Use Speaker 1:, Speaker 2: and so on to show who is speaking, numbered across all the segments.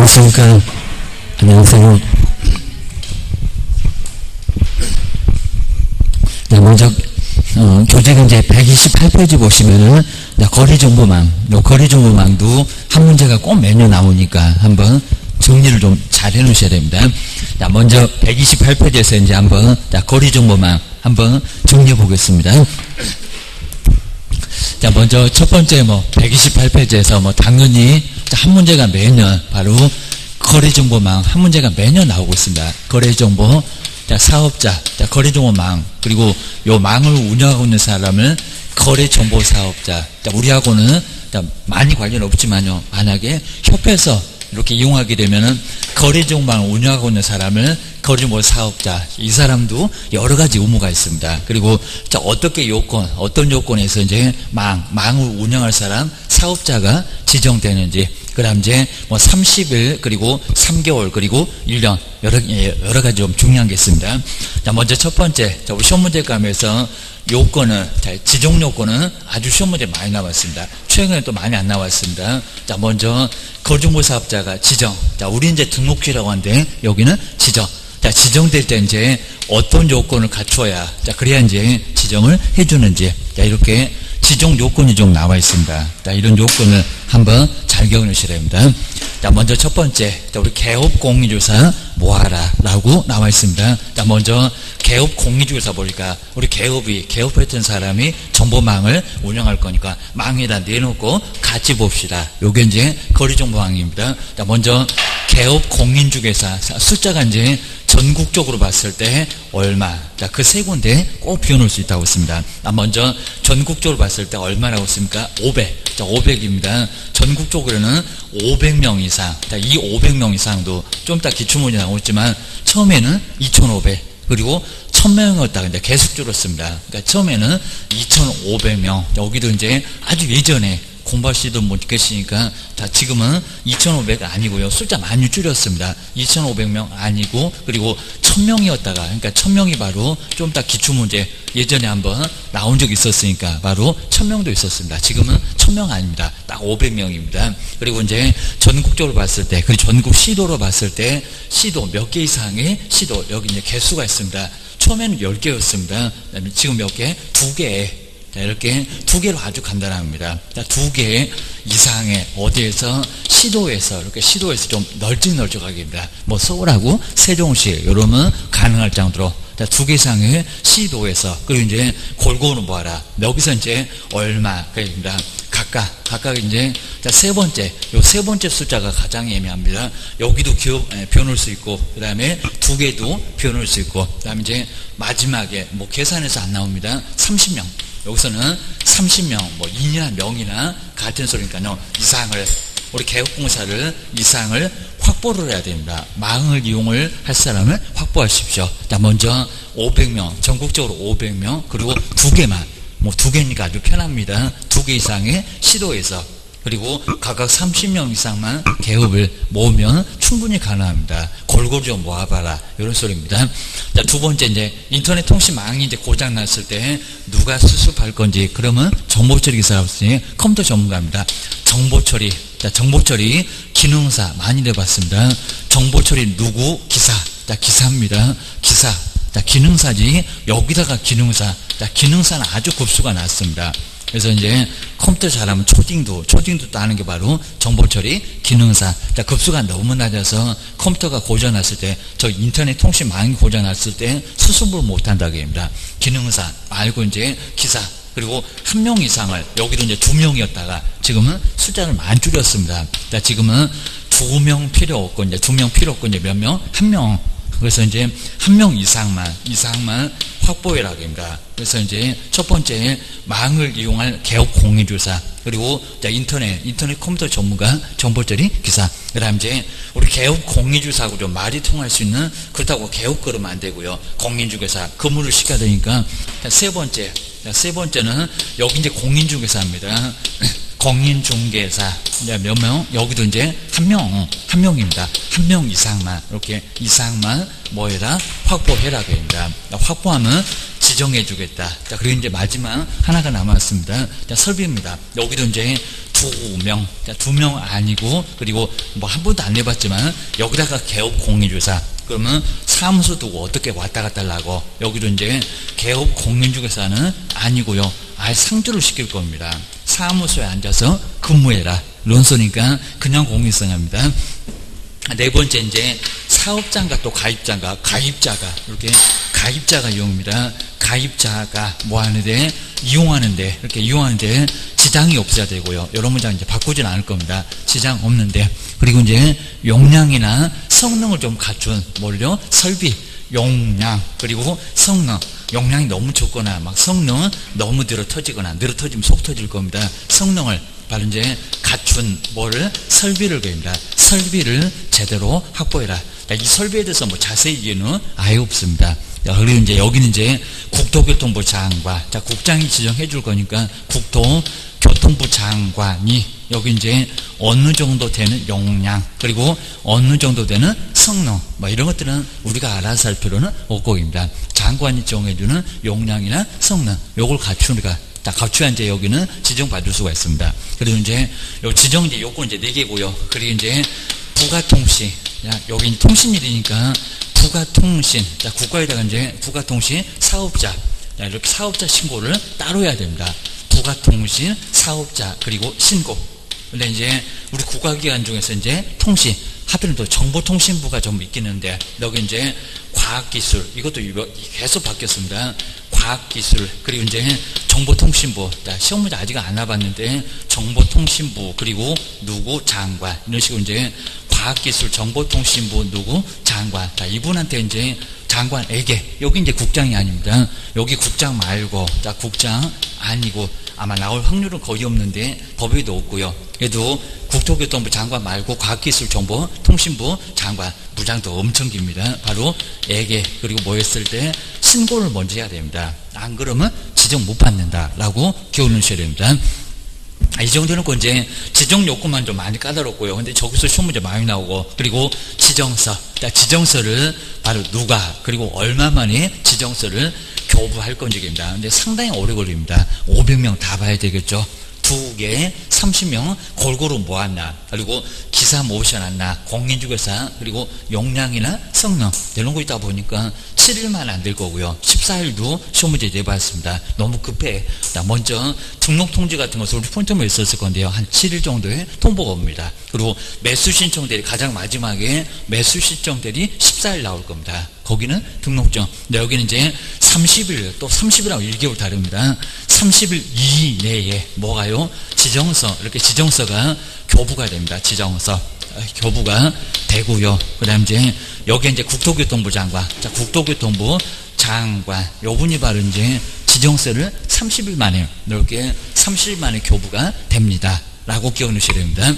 Speaker 1: 안녕하십니까. 안녕하세요. 네, 먼저 교재가 이제 128페이지 보시면은 거리정보망, 거리정보망도 한 문제가 꼭 매년 나오니까 한번 정리를 좀 잘 해놓으셔야 됩니다. 자, 먼저 128페이지에서 이제 한번 거리정보망 한번 정리해 보겠습니다. 자, 먼저 첫 번째 128페이지에서 당연히 한 문제가 매년 바로 거리정보망 한 문제가 매년 나오고 있습니다. 거리정보, 사업자, 거리정보망, 그리고 요 망을 운영하고 있는 사람을 거리정보사업자. 우리하고는 많이 관련 없지만요. 만약에 협회에서 이렇게 이용하게 되면은 거리정보망을 운영하고 있는 사람을 거리정보사업자. 이 사람도 여러 가지 의무가 있습니다. 그리고 어떻게 어떤 요건에서 이제 망을 운영할 사람, 사업자가 지정되는지, 그 다음 이제 30일, 그리고 3개월, 그리고 1년, 여러 가지 좀 중요한 게 있습니다. 자, 먼저 첫 번째, 우리 시험 문제 감에서 요건은, 지정 요건은 아주 시험 문제 많이 나왔습니다. 최근에 또 많이 안 나왔습니다. 자, 먼저, 거리정보사업자가 지정. 자, 우리 이제 등록주라고 하는데, 여기는 지정. 자, 지정될 때 이제 어떤 요건을 갖춰야, 그래야 이제 지정을 해주는지, 이렇게 지정 요건이 좀 나와 있습니다. 자, 이런 요건을 한번 잘 기억하셔야 됩니다. 자, 먼저 첫 번째, 우리 개업 공인중개사 뭐하라 라고 나와 있습니다. 자, 먼저 개업 공인중개사 보니까 우리 개업했던 사람이 정보망을 운영할 거니까 망에다 내놓고 같이 봅시다. 요게 이제 거리정보망입니다. 자, 먼저 개업 공인중개사 숫자가 이제 전국적으로 봤을 때 얼마? 자, 그 세 군데 꼭 비워놓을 수 있다고 했습니다. 먼저 전국적으로 봤을 때 얼마라고 했습니까? 500. 자, 500입니다. 전국적으로는 500명 이상. 자, 이 500명 이상도 좀 이따 기출문제 나오겠지만 처음에는 2,500. 그리고 1,000명이었다. 근데 계속 줄었습니다. 그러니까 처음에는 2,500명. 여기도 이제 아주 예전에 공부하시도 못 계시니까, 자, 지금은 2,500 아니고요. 숫자 많이 줄였습니다. 2,500명 아니고, 그리고 1,000명이었다가, 그러니까 1,000명이 바로 좀 이따 기출문제 예전에 한번 나온 적이 있었으니까 바로 1,000명도 있었습니다. 지금은 1,000명 아닙니다. 딱 500명입니다. 그리고 이제 전국적으로 봤을 때, 그리고 전국 시도로 봤을 때, 시도 몇 개 이상의 시도, 여기 이제 개수가 있습니다. 처음에는 10개였습니다. 그다음에 지금 몇 개? 2개. 자, 이렇게 2개로 아주 간단합니다. 자, 2개 이상의 어디에서 시도에서 이렇게 시도에서 좀 널찍널찍하게입니다. 서울하고 세종시 이러면 가능할 정도로, 자, 2개 이상의 시도에서, 그리고 이제 골고루 뭐하라. 여기서 이제 얼마 그입니다. 각각 이제, 자, 세 번째 숫자가 가장 애매합니다. 여기도 비워놓을 수 있고, 그 다음에 2개도 비워놓을 수 있고, 그 다음에 이제 마지막에 계산해서 안 나옵니다. 30명. 여기서는 30명, 2나 명이나 같은 소리니까요. 이상을, 우리 개업공사를 이상을 확보를 해야 됩니다. 망을 이용을 할 사람을 확보하십시오. 자, 먼저 500명, 전국적으로 500명, 그리고 2개만, 2개니까 아주 편합니다. 2개 이상의 시도에서, 그리고 각각 30명 이상만 개업을 모으면 충분히 가능합니다. 골고루 좀 모아봐라. 이런 소리입니다. 자, 두 번째, 이제 인터넷 통신망이 이제 고장 났을 때 누가 수습할 건지, 그러면 정보처리 기사가 없으니 컴퓨터 전문가입니다. 정보처리. 자, 정보처리 기능사 많이 내봤습니다. 정보처리 누구? 기사. 자, 기사입니다. 기사. 자, 기능사지. 여기다가 기능사. 자, 기능사는 아주 급수가 낮습니다. 그래서 이제 컴퓨터 잘하면 초딩도 따는 게 바로 정보처리 기능사. 자, 급수가 너무 낮아서 컴퓨터가 고장났을 때, 저 인터넷 통신망이 고장났을 때 수습을 못한다고 합니다. 기능사 말고 이제 기사. 그리고 1명 이상을, 여기도 이제 2명이었다가 지금은 숫자를 많이 줄였습니다. 자, 지금은 2명 필요 없고, 이제 2명 필요 없고, 이제 몇 명? 1명. 그래서 이제 1명 이상만 확보해라고 합니다. 그래서 이제 첫 번째, 망을 이용할 개업 공인중개사, 그리고 인터넷 컴퓨터 전문가, 정보처리 기사. 그 다음 이제 우리 개업 공인중개사하고 좀 말이 통할 수 있는, 그렇다고 개업 그러면 안 되고요. 공인중개사 근무를 시켜야 되니까. 세 번째는 여기 이제 공인중개사입니다. 공인중개사. 몇 명? 여기도 이제 1명입니다. 1명 이상만, 이렇게 이상만 뭐해라? 확보해라. 합니다. 확보하면 지정해 주겠다. 자, 그리고 이제 마지막 하나가 남았습니다. 자, 설비입니다. 여기도 이제 2명, 자, 2명 아니고, 그리고 뭐 한 번도 안 내봤지만, 여기다가 개업 공인주사. 그러면 사무소 두고 어떻게 왔다 갔다 하려고. 여기도 이제 개업 공인중개사는 아니고요. 아예 상주를 시킬 겁니다. 사무소에 앉아서 근무해라. 론소니까 그냥 공인성합니다. 네 번째 이제 사업장과 또 가입자가 이렇게 가입자가 이용입니다. 가입자가 뭐 하는데 이용하는데 이렇게 이용하는데 지장이 없어야 되고요. 이런 문장 이제 바꾸진 않을 겁니다. 지장 없는데. 그리고 이제 용량이나 성능을 좀 갖춘 뭘요? 설비, 용량, 그리고 성능. 용량이 너무 적거나 막 성능은 너무 늘어 터지거나 늘어 터지면 속 터질 겁니다. 성능을 바로 이제 갖춘 뭐를 설비를 그립니다. 설비를 제대로 확보해라. 자, 이 설비에 대해서 뭐 자세히 얘기는 아예 없습니다. 자, 그리고 이제 여기는 이제 국토교통부 장관, 자, 국장이 지정해 줄 거니까 국토교통부 장관이 여기 이제 어느 정도 되는 용량, 그리고 어느 정도 되는 성능, 뭐 이런 것들은 우리가 알아서 할 필요는 없고입니다. 장관이 정해주는 용량이나 성능, 요걸 갖추니까 갖춰야 이제 여기는 지정받을 수가 있습니다. 그리고 이제 요 지정 이제 요건 이제 4개고요. 그리고 이제 부가통신, 여기 통신일이니까 부가통신, 자, 국가에다가 이제 부가통신 사업자, 자, 이렇게 사업자 신고를 따로 해야 됩니다. 부가통신 사업자, 그리고 신고. 근데 이제 우리 국가기관 중에서 이제 통신, 하필은 또 정보통신부가 좀 있겠는데, 여기 이제 과학기술, 이것도 계속 바뀌었습니다. 과학기술, 그리고 이제 정보통신부, 시험 문제 아직 안 와봤는데, 정보통신부, 그리고 누구 장관, 이런 식으로 이제 과학기술, 정보통신부, 누구 장관, 자, 이분한테 이제 장관에게, 여기 이제 국장이 아닙니다. 여기 국장 말고, 자, 국장 아니고, 아마 나올 확률은 거의 없는데, 법에도 없고요. 그래도 국토교통부 장관 말고 과학기술정보통신부 장관, 부장도 엄청 깁니다. 바로 에게, 그리고 뭐 했을 때 신고를 먼저 해야 됩니다. 안 그러면 지정 못 받는다라고 기억하셔야 됩니다. 이 정도는 이제 지정 요건만 좀 많이 까다롭고요. 근데 저기서 시험 문제 많이 나오고, 그리고 지정서, 지정서를 바로 누가, 그리고 얼마 만에 지정서를 교부할 건지입니다. 근데 상당히 오래 걸립니다. 500명 다 봐야 되겠죠. 2개 30명 골고루 모았나, 그리고 기사 모셔놨나, 공인중개사, 그리고 용량이나 성능 이런 거 있다 보니까 7일만 안 될 거고요. 14일도 시험 문제 내봤습니다. 너무 급해. 먼저 등록통지 같은 것을 포인트만 있었을 건데요. 한 7일 정도의 통보가 옵니다. 그리고 매수신청들이 가장 마지막에 매수신청들이 14일 나올 겁니다. 거기는 등록증. 근데 여기는 이제 30일, 또 30일하고 1개월 다릅니다. 30일 이내에 뭐가요? 지정서, 이렇게 지정서가 교부가 됩니다. 지정서. 교부가 되고요. 그 다음 이제, 여기 이제 국토교통부 장관. 자, 국토교통부 장관. 요 분이 바로 이제 지정서를 30일 만에, 이렇게 30일 만에 교부가 됩니다. 라고 기억해 주셔야 됩니다.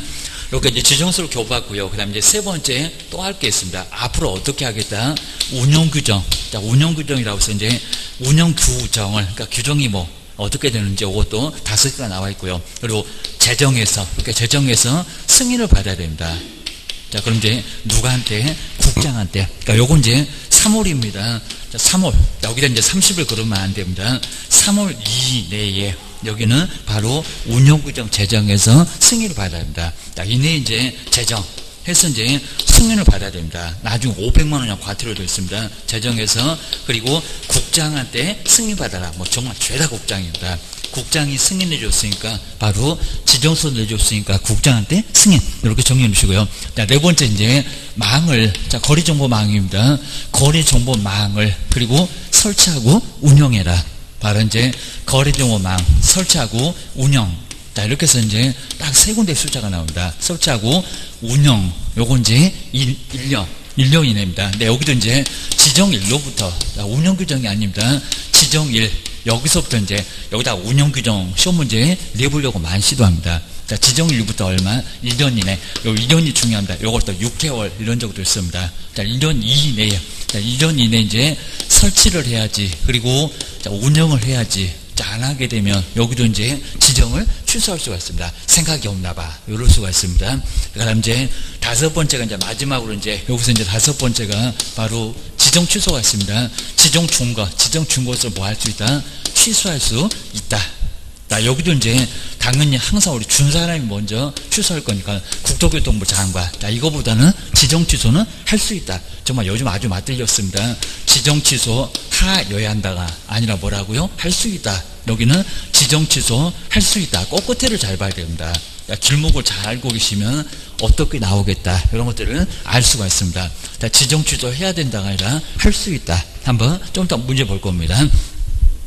Speaker 1: 이렇게 이제 지정서를 교부하고요. 그 다음에 이제 세 번째 또 할 게 있습니다. 앞으로 어떻게 하겠다? 운영규정. 자, 운영규정이라고 해서 이제 운영규정을, 그러니까 규정이 뭐, 어떻게 되는지 이것도 5개가 나와 있고요. 그리고 재정에서, 이렇게 재정에서 승인을 받아야 됩니다. 자, 그럼 이제 누구한테? 국장한테. 그러니까 요건 이제 3월입니다. 자, 3월. 여기다 이제 30일 그러면 안 됩니다. 3월 이내에. 여기는 바로 운영규정 재정에서 승인을 받아야 합니다. 자, 이내 이제 재정 해서 이제 승인을 받아야 됩니다. 나중에 500만 원이나 과태료 됐습니다. 재정에서. 그리고 국장한테 승인 받아라. 뭐 정말 죄다 국장입니다. 국장이 승인해 줬으니까 바로 지정서 내줬으니까 국장한테 승인. 이렇게 정리해 주시고요. 자, 네 번째 이제 망을, 자, 거리정보망입니다. 거리정보망을 그리고 설치하고 운영해라. 바로 이제 거리정보망 설치하고 운영. 자, 이렇게 해서 이제 딱 3군데 숫자가 나옵니다. 설치하고 운영. 요건 이제 1년 이내입니다. 근데 여기도 이제 지정일로부터, 운영 규정이 아닙니다. 지정일. 여기서부터 이제 여기다 운영 규정 시험 문제 내보려고 많이 시도합니다. 자, 지정일부터 얼마? 1년 이내. 요 1년이 중요합니다. 요것도 6개월 이런 적도 있습니다. 자, 1년 이내에. 자, 1년 이내 이제 설치를 해야지. 그리고 자, 운영을 해야지. 자, 안 하게 되면 여기도 이제 지정을 취소할 수가 있습니다. 생각이 없나 봐. 이럴 수가 있습니다. 그 다음 이제 5번째가 이제 마지막으로 이제 여기서 이제 5번째가 바로 지정 지정 취소가 있습니다. 지정 중거, 지정 중거에서 뭐 할 수 있다? 취소할 수 있다. 여기도 이제 당연히 항상 우리 준 사람이 먼저 취소할 거니까 국토교통부 장관. 이거보다는 지정 취소는 할 수 있다. 정말 요즘 아주 맞들렸습니다. 지정 취소 하여야 한다가 아니라 뭐라고요? 할 수 있다. 여기는 지정 취소 할 수 있다. 꼬끝에를 잘 봐야 됩니다. 길목을 잘 알고 계시면 어떻게 나오겠다. 이런 것들을 알 수가 있습니다. 지정 취소 해야 된다가 아니라 할 수 있다. 한번 좀 더 문제 볼 겁니다.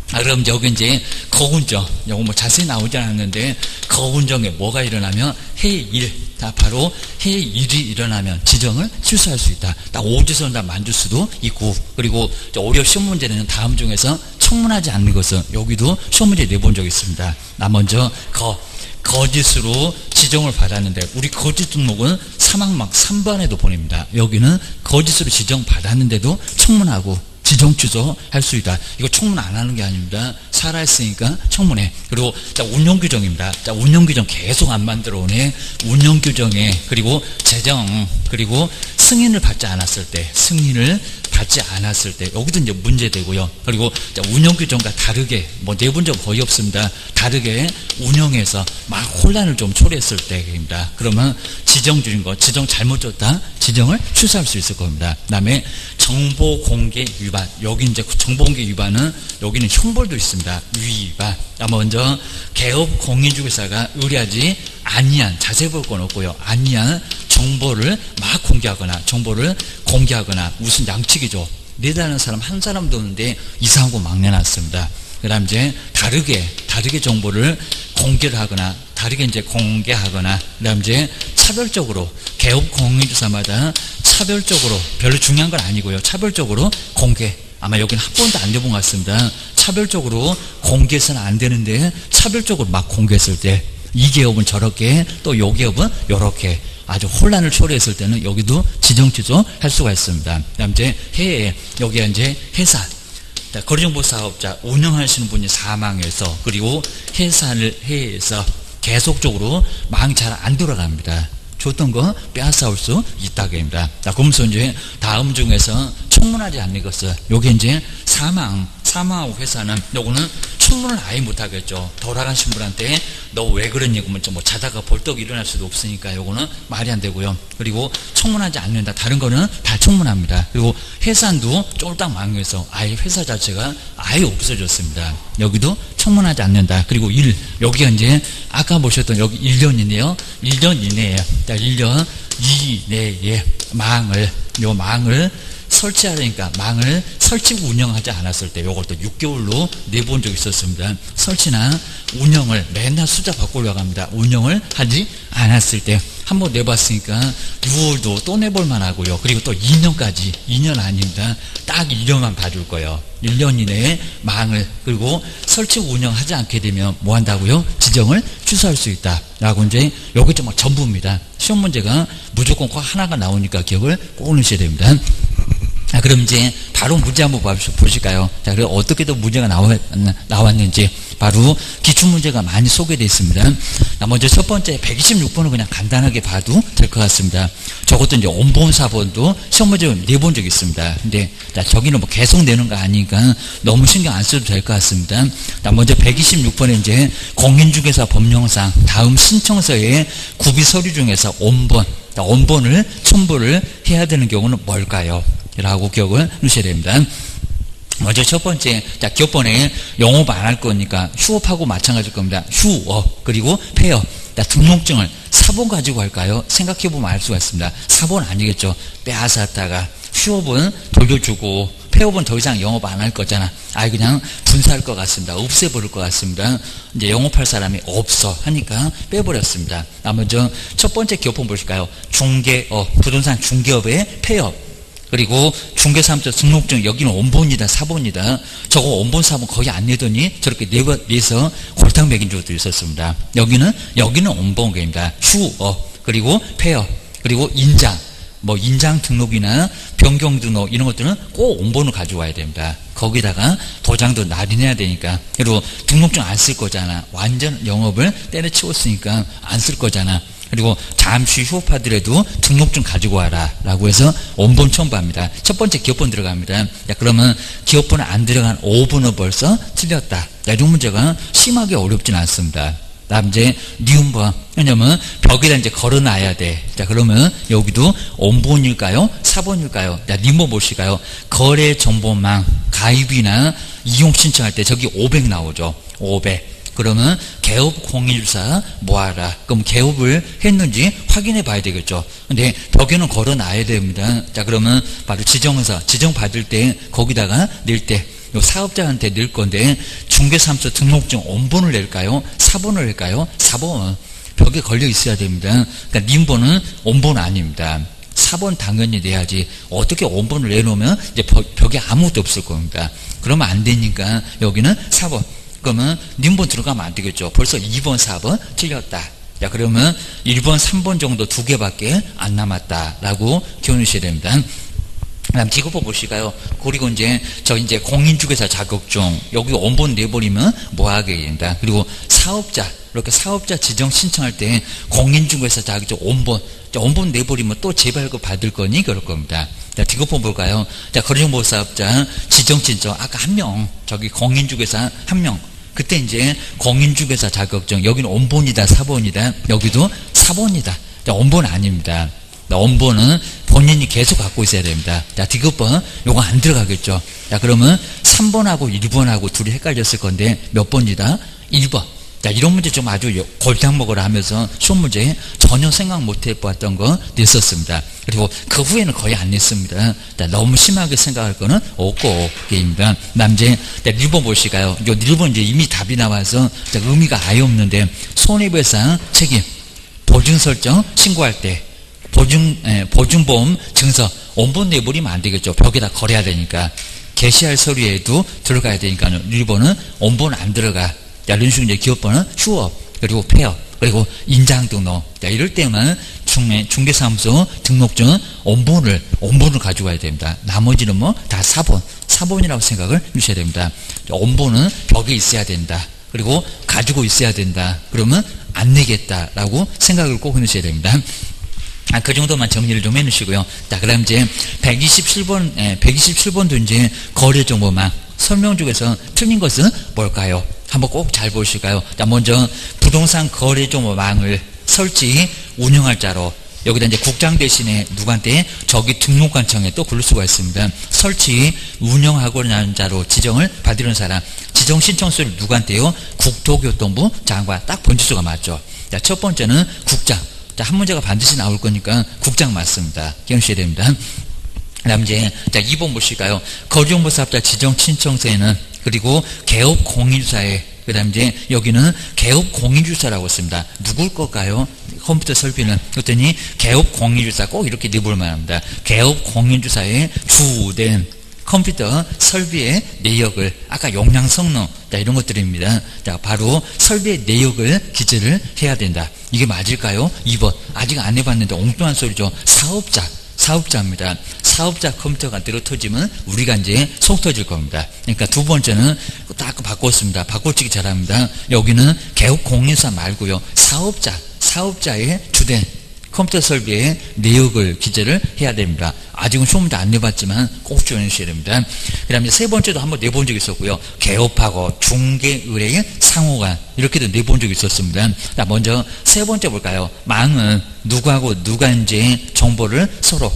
Speaker 1: 그럼 여기 이제 거운정, 요거 뭐 자세히 나오지 않았는데, 거운정에 뭐가 일어나면 해일, 바로 해일이 일어나면 지정을 취소할 수 있다. 오지선 다 만들 수도 있고, 그리고 오히려 시험 문제는 다음 중에서 청문하지 않는 것은 여기도 시험 문제 내본 적이 있습니다. 먼저 거짓으로 지정을 받았는데, 우리 거짓 등록은 사망막 3번에도 보냅니다. 여기는 거짓으로 지정 받았는데도 청문하고 지정 취소할 수 있다. 이거 청문 안 하는 게 아닙니다. 살아있으니까 청문해. 그리고 운영규정입니다. 운영규정 계속 안 만들어 오네. 운영규정에 그리고 재정 그리고 승인을 받지 않았을 때, 여기도 이제 문제되고요. 그리고 운영규정과 다르게 뭐 내본 적 거의 없습니다. 다르게 운영해서 막 혼란을 좀 초래했을 때입니다. 그러면 지정 중인 거, 지정 잘못 줬다, 지정을 취소할 수 있을 겁니다. 그다음에 정보 공개 위반. 여기 이제 정보 공개 위반은 여기는 형벌도 있습니다. 위반. 먼저 개업 공인중개사가 의뢰하지 아니한, 자세히 볼 건 없고요. 아니한 정보를 막 공개하거나 무슨 양측이죠. 내다는 사람 한 사람도 없는데 이상한 거 막 내놨습니다. 그 다음 이제 다르게 정보를 공개를 하거나, 다르게 이제 공개하거나, 그 다음 이제 차별적으로, 개업 공인중개사마다 차별적으로, 별로 중요한 건 아니고요. 차별적으로 공개. 아마 여기는 한 번도 안 돼본 것 같습니다. 차별적으로 공개해서는 안 되는데, 차별적으로 막 공개했을 때, 이 개업은 저렇게, 또 요 개업은 요렇게, 아주 혼란을 초래했을 때는 여기도 지정 취소 할 수가 있습니다. 그 다음 이제 여기가 이제 회사. 거리정보 사업자 운영하시는 분이 사망해서, 그리고 해에서 계속적으로 망 잘 안 돌아갑니다. 줬던 거 빼앗아올 수 있다고 합니다. 그러면서 이제 다음 중에서 청문하지 않는 것은, 요게 이제 사망하고 회사는, 요거는 청문을 아예 못하겠죠. 돌아가신 분한테 너 왜 그러니? 그러면 뭐 자다가 벌떡 일어날 수도 없으니까 요거는 말이 안 되고요. 그리고 청문하지 않는다. 다른 거는 다 청문합니다. 그리고 해산도 쫄딱 망해서 아예 회사 자체가 아예 없어졌습니다. 여기도 청문하지 않는다. 그리고 여기가 이제 아까 보셨던 여기 1년 이내요. 1년 이내에 1년 이내에 망을 설치하려니까, 망을 설치고 운영하지 않았을 때 요것도 6개월로 내본 적이 있었습니다. 설치나 운영을 맨날 숫자 바꾸려고 합니다. 운영을 하지 않았을 때 한번 내봤으니까 6월도 또 내볼 만하고요. 그리고 또 2년까지, 2년 아닙니다. 딱 1년만 봐줄 거예요. 1년 이내에 망을, 그리고 설치고 운영하지 않게 되면 뭐 한다고요? 지정을 취소할 수 있다. 라고 이제 여기 좀 전부입니다. 시험 문제가 무조건 꼭 하나가 나오니까 기억을 꼭 넣으셔야 됩니다. 그럼 이제 바로 문제 한번 보실까요? 그래서 어떻게 더 문제가 나왔는지 바로 기출문제가 많이 소개되어 있습니다. 먼저 첫 번째 126번은 그냥 간단하게 봐도 될 것 같습니다. 저것도 이제 원본 4번도 시험 문제 내본 적이 있습니다. 근데 저기는 뭐 계속 내는 거 아니니까 너무 신경 안 써도 될 것 같습니다. 먼저 126번에 이제 공인중개사 법령상 다음 신청서의 구비 서류 중에서 원본을 첨부를 해야 되는 경우는 뭘까요? 라고 기억을 넣으셔야 됩니다. 먼저 첫 번째, 기업번에 영업 안 할 거니까 휴업하고 마찬가지일 겁니다. 휴업, 그리고 폐업. 등록증을 사본 가지고 할까요? 생각해보면 알 수가 있습니다. 사본 아니겠죠. 빼앗았다가 휴업은 돌려주고 폐업은 더 이상 영업 안 할 거잖아. 그냥 분사할 것 같습니다. 없애버릴 것 같습니다. 이제 영업할 사람이 없어 하니까 빼버렸습니다. 먼저 첫 번째 기업번 보실까요? 중개업, 부동산 중개업의 폐업. 그리고 중개사업자 등록증, 여기는 원본이다, 사본이다. 저거 원본, 사본 거의 안 내더니 저렇게 내서 골탕 먹인 적도 있었습니다. 여기는 원본입니다. 휴업, 그리고 폐업, 그리고 인장, 인장 등록이나 변경 등록 이런 것들은 꼭 원본을 가져와야 됩니다. 거기다가 도장도 날인해야 되니까. 그리고 등록증 안 쓸 거잖아. 완전 영업을 때려치웠으니까 안 쓸 거잖아. 그리고 잠시 휴업하더라도 등록증 가지고 와라 라고 해서 원본 첨부합니다. 첫 번째 기업번 들어갑니다. 자, 그러면 기업번호 안 들어간 5번은 벌써 틀렸다. 자, 이런 문제가 심하게 어렵진 않습니다. 다음 이제 니은번, 왜냐면 벽에다 이제 걸어놔야 돼. 자, 그러면 여기도 원본일까요? 4번일까요? 자, 니은번 보실까요? 거래정보망 가입이나 이용 신청할 때 저기 500 나오죠. 500. 그러면 개업 공인주사 뭐하라. 그럼 개업을 했는지 확인해 봐야 되겠죠. 근데 벽에는 걸어놔야 됩니다. 자, 그러면 바로 지정서, 지정 받을 때 거기다가 낼 때 요 사업자한테 낼 건데 중개사무소 등록증 원본을 낼까요? 4번을 낼까요? 4번. 벽에 걸려 있어야 됩니다. 그러니까 님번은 원본 아닙니다. 4번 당연히 내야지. 어떻게 원본을 내놓으면 이제 벽에 아무것도 없을 겁니다. 그러면 안 되니까 여기는 4번. 그러면 님번 들어가면 안 되겠죠. 벌써 2번, 4번 틀렸다. 자, 그러면 1번, 3번 정도 2개밖에 안 남았다라고 기억하셔야 됩니다. 그다음 디귿번 보실까요? 그리고 이제 공인중개사 자격증 여기 원본 내버리면 뭐 하게 됩니다. 그리고 사업자 이렇게 사업자 지정 신청할 때 공인중개사 자격증 원본 내버리면 또 재발급 받을 거니 그럴 겁니다. 자, 디귿번 볼까요? 자, 거래정보사업자 지정 신청 아까 한 명 저기 공인중개사 한 명 그때 이제 공인중개사 자격증 여기는 원본이다 4번이다 여기도 4번이다. 자, 원본 아닙니다. 원본은 본인이 계속 갖고 있어야 됩니다. 자, 디귿번 요거 안 들어가겠죠. 자, 그러면 3번하고 1번하고 둘이 헷갈렸을 건데 몇 번이다? 1번. 자, 이런 문제 좀 아주 골탕 먹으라 하면서 시험 문제에 전혀 생각 못 해봤던 거 냈었습니다. 그리고 그 후에는 거의 안 냈습니다. 자, 너무 심하게 생각할 거는 없고 게임입니다. 남제 1번 보실까요? 요 1번 이제 이미 답이 나와서 자, 의미가 아예 없는데 손해배상 책임 보증 설정 신고할 때 보증보험 증서 원본 내버리면 안 되겠죠. 벽에다 걸어야 되니까. 게시할 서류에도 들어가야 되니까 1번은 원본 안 들어가. 자, 이런 식으로 이제 기업번은 휴업, 그리고 폐업, 그리고 인장 등록. 자, 이럴 때만 중개사무소 등록증 원본을 가지고 와야 됩니다. 나머지는 뭐 다 4번이라고 생각을 해주셔야 됩니다. 원본은 벽에 있어야 된다. 그리고 가지고 있어야 된다. 그러면 안 내겠다라고 생각을 꼭 해주셔야 됩니다. 그 정도만 정리를 좀 해놓으시고요. 자, 그다음 이제 127번도 이제 거래정보망 설명 중에서 틀린 것은 뭘까요? 한번 꼭 잘 보실까요? 자, 먼저 부동산 거래정보망을 설치 운영할 자로 여기다 이제 국장 대신에 누구한테 저기 등록관청에 또 부를 수가 있습니다. 설치 운영하고자 하는 자로 지정을 받으는 사람 지정 신청서를 누구한테요? 국토교통부 장관 딱 번지수가 맞죠. 자, 첫 번째는 국장. 자, 한 문제가 반드시 나올 거니까 국장 맞습니다. 기억하셔야 됩니다. 그 다음 이제, 자, 2번 보실까요? 거래정보사업자 지정 신청서에는, 그리고 개업 공인주사에, 그 다음 이제, 여기는 개업 공인주사라고 씁니다. 누굴 걸까요? 컴퓨터 설비는. 그랬더니, 개업 공인주사 꼭 이렇게 내볼만 합니다. 개업 공인주사에 주된 컴퓨터 설비의 내역을 아까 용량 성능 자, 이런 것들입니다. 자, 바로 설비의 내역을 기재를 해야 된다. 이게 맞을까요? 2번 아직 안 해봤는데 엉뚱한 소리죠. 사업자입니다. 사업자 컴퓨터가 들어 터지면 우리가 이제 속 터질 겁니다. 그러니까 두 번째는 딱 바꿨습니다. 바꿔치기 잘합니다. 여기는 개업 공인사 말고요. 사업자의 주된 컴퓨터 설비의 내역을 기재를 해야 됩니다. 아직은 시험 문제 안 내봤지만 꼭 조언해 주셔야 됩니다. 그 다음에 세 번째도 한번 내본 적이 있었고요. 개업하고 중개의뢰인 상호간 이렇게도 내본 적이 있었습니다. 자, 먼저 세 번째 볼까요? 망은 누구하고 누가 이제 정보를 서로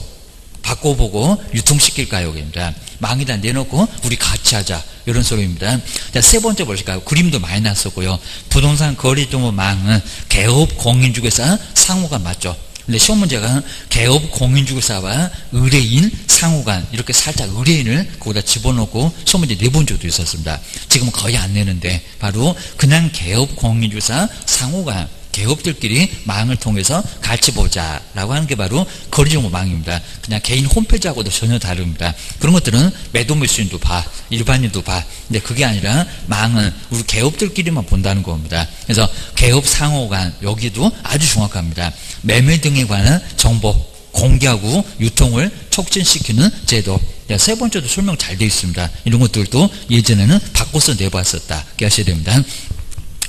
Speaker 1: 바꿔보고 유통시킬까요? 입니다. 망에다 내놓고 우리 같이 하자 이런 소리입니다. 자, 세 번째 보실까요? 그림도 많이 났었고요. 부동산 거래정보 망은 개업 공인중개사 상호간 맞죠? 근데 시험 문제가 개업 공인중개사와 의뢰인 상호간 이렇게 살짝 의뢰인을 거기다 집어넣고 시험 문제 내본 적도 있었습니다. 지금은 거의 안 내는데 바로 그냥 개업 공인중개사 상호간 개업들끼리 망을 통해서 같이 보자라고 하는 게 바로 거래정보망입니다. 그냥 개인 홈페이지하고도 전혀 다릅니다. 그런 것들은 매도 매수인도 봐, 일반인도 봐. 근데 그게 아니라 망은 우리 개업들끼리만 본다는 겁니다. 그래서 개업 상호간 여기도 아주 정확합니다. 매매 등에 관한 정보 공개하고 유통을 촉진시키는 제도. 세 번째도 설명 잘 되어 있습니다. 이런 것들도 예전에는 바꿔서 내봤었다. 기억하셔야 됩니다.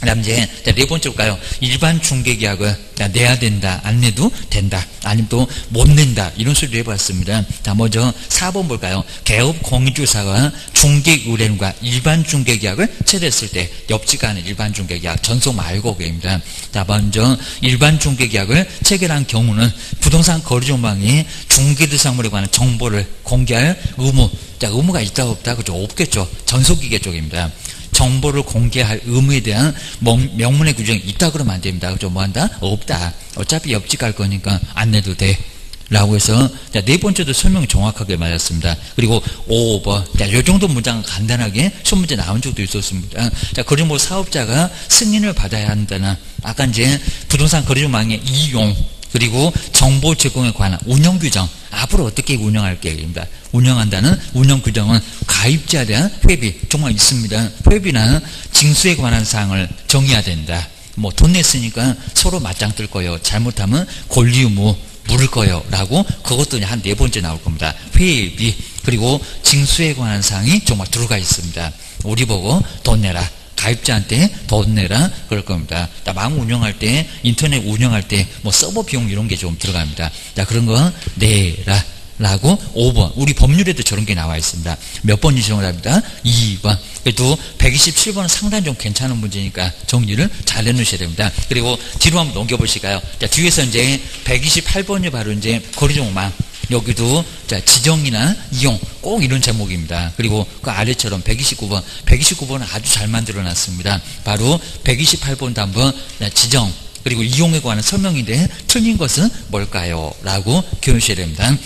Speaker 1: 그다음 이제 네 번째로 볼까요? 일반 중개계약을 내야 된다, 안 내도 된다, 아니면 또 못 낸다, 이런 소리를 해봤습니다. 자, 먼저 4번 볼까요? 개업 공인주사가 중개 의뢰인과 일반 중개계약을 체결했을 때 엽지가 않은 일반 중개계약, 전속 말고 입니다. 자, 먼저 일반 중개계약을 체결한 경우는 부동산 거래정보망이 중개대상물에 관한 정보를 공개할 의무, 자, 의무가 있다 없다, 그죠? 없겠죠. 전속기계 쪽입니다. 정보를 공개할 의무에 대한 명문의 규정이 있다 그러면 안 됩니다. 그죠? 뭐 한다? 없다. 어차피 옆집 갈 거니까 안 내도 돼. 라고 해서, 자, 네 번째도 설명이 정확하게 맞았습니다. 그리고 5번. 자, 요 정도 문장 간단하게 시험 문제 나온 적도 있었습니다. 자, 거래정보 사업자가 승인을 받아야 한다는, 아까 이제 부동산 거래정보망의 이용, 그리고 정보 제공에 관한 운영 규정, 앞으로 어떻게 운영할 계획입니다. 운영한다는 운영 규정은 가입자에 대한 회비, 정말 있습니다. 회비나 징수에 관한 사항을 정해야 된다. 뭐 돈 냈으니까 서로 맞짱 뜰 거예요. 잘못하면 권리 의무 물을 거예요. 라고, 그것도 한 네 번째 나올 겁니다. 회비, 그리고 징수에 관한 사항이 정말 들어가 있습니다. 우리 보고 돈 내라, 가입자한테 돈 내라, 그럴 겁니다. 망 운영할 때, 인터넷 운영할 때, 뭐 서버 비용 이런 게 좀 들어갑니다. 자, 그런 거 내라. 라고 5번. 우리 법률에도 저런 게 나와 있습니다. 몇 번 지정을 합니다? 2번. 그래도 127번은 상당히 좀 괜찮은 문제니까 정리를 잘 해놓으셔야 됩니다. 그리고 뒤로 한번 넘겨보실까요? 자, 뒤에서 이제 128번이 바로 이제 거래정보망. 여기도, 자, 지정이나 이용, 꼭 이런 제목입니다. 그리고 그 아래처럼 129번. 129번은 아주 잘 만들어 놨습니다. 바로 128번도 한번 지정, 그리고 이용에 관한 설명인데 틀린 것은 뭘까요? 라고 기억하셔야 됩니다.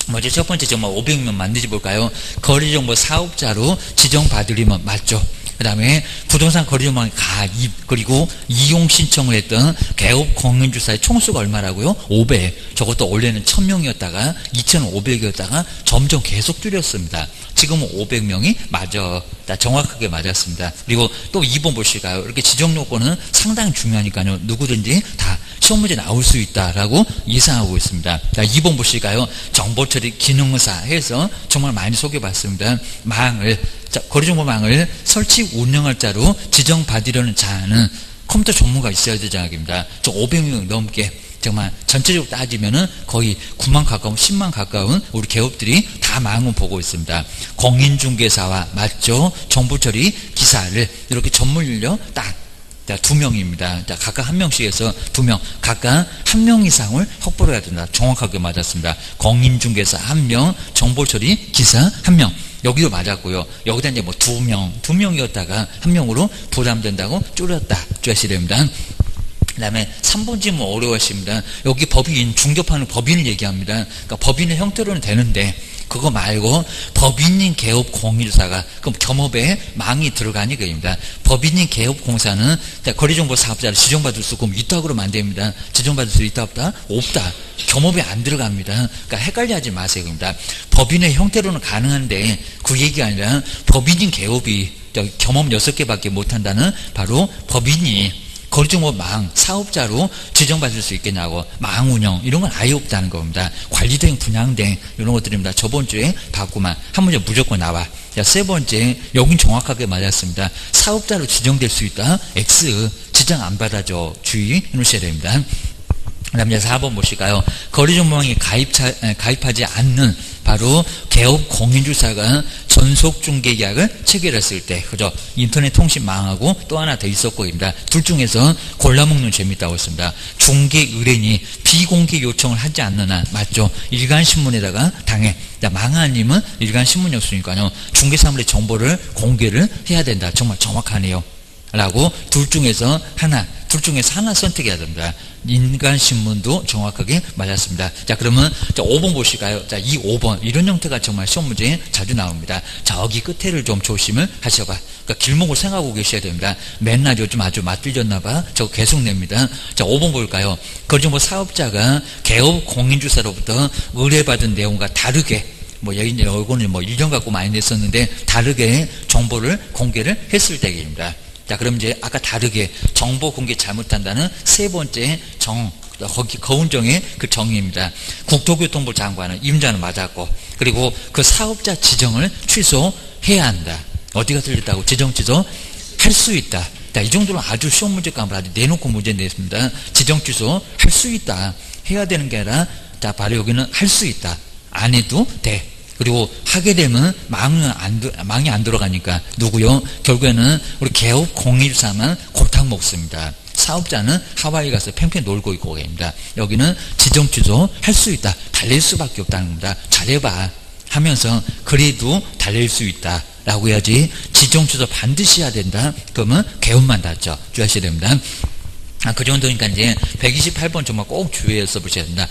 Speaker 1: 먼저 첫 번째 정말 500명 맞는지 볼까요? 거래정보 사업자로 지정받으려면 맞죠. 그 다음에 부동산 거래정보 가입, 그리고 이용 신청을 했던 개업 공인주사의 총수가 얼마라고요? 500. 저것도 원래는 1000명이었다가 2500이었다가 점점 계속 줄였습니다. 지금은 500명이 맞아. 정확하게 맞았습니다. 그리고 또 2번 보실까요? 이렇게 지정 요건은 상당히 중요하니까요. 누구든지 다 시험 문제 나올 수 있다라고 예상하고 있습니다. 자, 2번 보실까요? 정보처리 기능사 해서 정말 많이 소개받습니다. 망을, 자, 거래정보망을 설치 운영할 자로 지정받으려는 자는 컴퓨터 전문가 있어야 되잖아요. 저 500명 넘게, 정말 전체적으로 따지면은 거의 9만 가까운 10만 가까운 우리 개업들이 다 망을 보고 있습니다. 공인중개사와 맞죠? 정보처리 기사를 이렇게 전문 인력 딱 2명입니다. 자, 각각 1명씩 해서 2명, 각각 1명 이상을 확보를 해야 된다. 정확하게 맞았습니다. 공인중개사 1명, 정보처리 기사 1명. 여기도 맞았고요. 여기다 이제 뭐 2명이었다가 1명으로 부담된다고 줄였다. 주셔야 됩니다. 그 다음에 3번지 뭐 어려워하십니다. 여기 법인, 중개파는 법인을 얘기합니다. 그러니까 법인의 형태로는 되는데, 그거 말고 법인인 개업 공인주사가, 그럼 겸업에 망이 들어가니 그입니다. 법인인 개업 공사는 거래정보 사업자를 지정받을 수 있고 있다 그러면 안 됩니다. 지정받을 수 있다 없다? 없다. 겸업에 안 들어갑니다. 그러니까 헷갈려 하지 마세요. 그입니다. 법인의 형태로는 가능한데 그 얘기가 아니라 법인인 개업이 겸업 6개밖에 못한다는 바로 법인이 거래정보망 사업자로 지정받을 수 있겠냐고, 망운영 이런 건 아예 없다는 겁니다. 관리대행 분양대행 이런 것들입니다. 저번 주에 봤구만. 한 문제 무조건 나와. 자, 세 번째, 여긴 정확하게 맞았습니다. 사업자로 지정될 수 있다. X 지정 안 받아줘. 주의 해놓으셔야 됩니다. 그 다음에 4번 보실까요? 거래정보망에 가입하지 않는 바로 개업 공인주사가 전속중개계약을 체결했을 때, 그죠? 인터넷 통신망하고 또 하나 더 있었고입니다. 둘 중에서 골라먹는 재미있다고 했습니다. 중개 의뢰인이 비공개 요청을 하지 않는 한, 맞죠? 일간신문에다가 당해. 망하님은 일간신문이었으니까요. 중개사물의 정보를 공개를 해야 된다. 정말 정확하네요. 라고 둘 중에서 하나 선택해야 됩니다. 인간신문도 정확하게 맞았습니다. 자, 그러면 5번 보실까요? 자, 이 5번 이런 형태가 정말 시험 문제에 자주 나옵니다. 저기 끝에를 좀 조심을 하셔봐. 그러니까 길목을 생각하고 계셔야 됩니다. 맨날 요즘 아주 맞들렸나봐. 저거 계속 냅니다. 자, 5번 볼까요? 거래정보 사업자가 개업 공인주사로부터 의뢰받은 내용과 다르게, 뭐 이거는 뭐 1년 갖고 많이 냈었는데 다르게 정보를 공개를 했을 때입니다. 자, 그럼 이제 아까 다르게 정보 공개 잘못한다는 세 번째 거기 거운정의 그 정의입니다. 국토교통부 장관은 임자는 맞았고, 그리고 그 사업자 지정을 취소해야 한다. 어디가 틀렸다고? 지정 취소 할 수 있다. 자, 이 정도는 아주 쉬운 문제감을 아주 내놓고 문제 냈습니다. 지정 취소 할 수 있다. 해야 되는 게 아니라, 자, 바로 여기는 할 수 있다. 안 해도 돼. 그리고 하게 되면 망이 안 들어가니까 누구요? 결국에는 우리 개업 014만 골탕 먹습니다. 사업자는 하와이 가서 팽팽 놀고 있고 계십니다. 여기는 지정 취소 할 수 있다. 달릴 수밖에 없다는 겁니다. 잘해봐 하면서 그래도 달릴 수 있다 라고 해야지. 지정 취소 반드시 해야 된다. 그러면 개업만 닿죠. 주의하셔야 됩니다. 그 정도니까 이제 128번 정말 꼭 주의해서 보셔야 된다.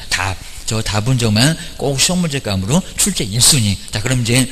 Speaker 1: 저 답은 정말 꼭 시험 문제감으로 출제 1순위. 자, 그럼 이제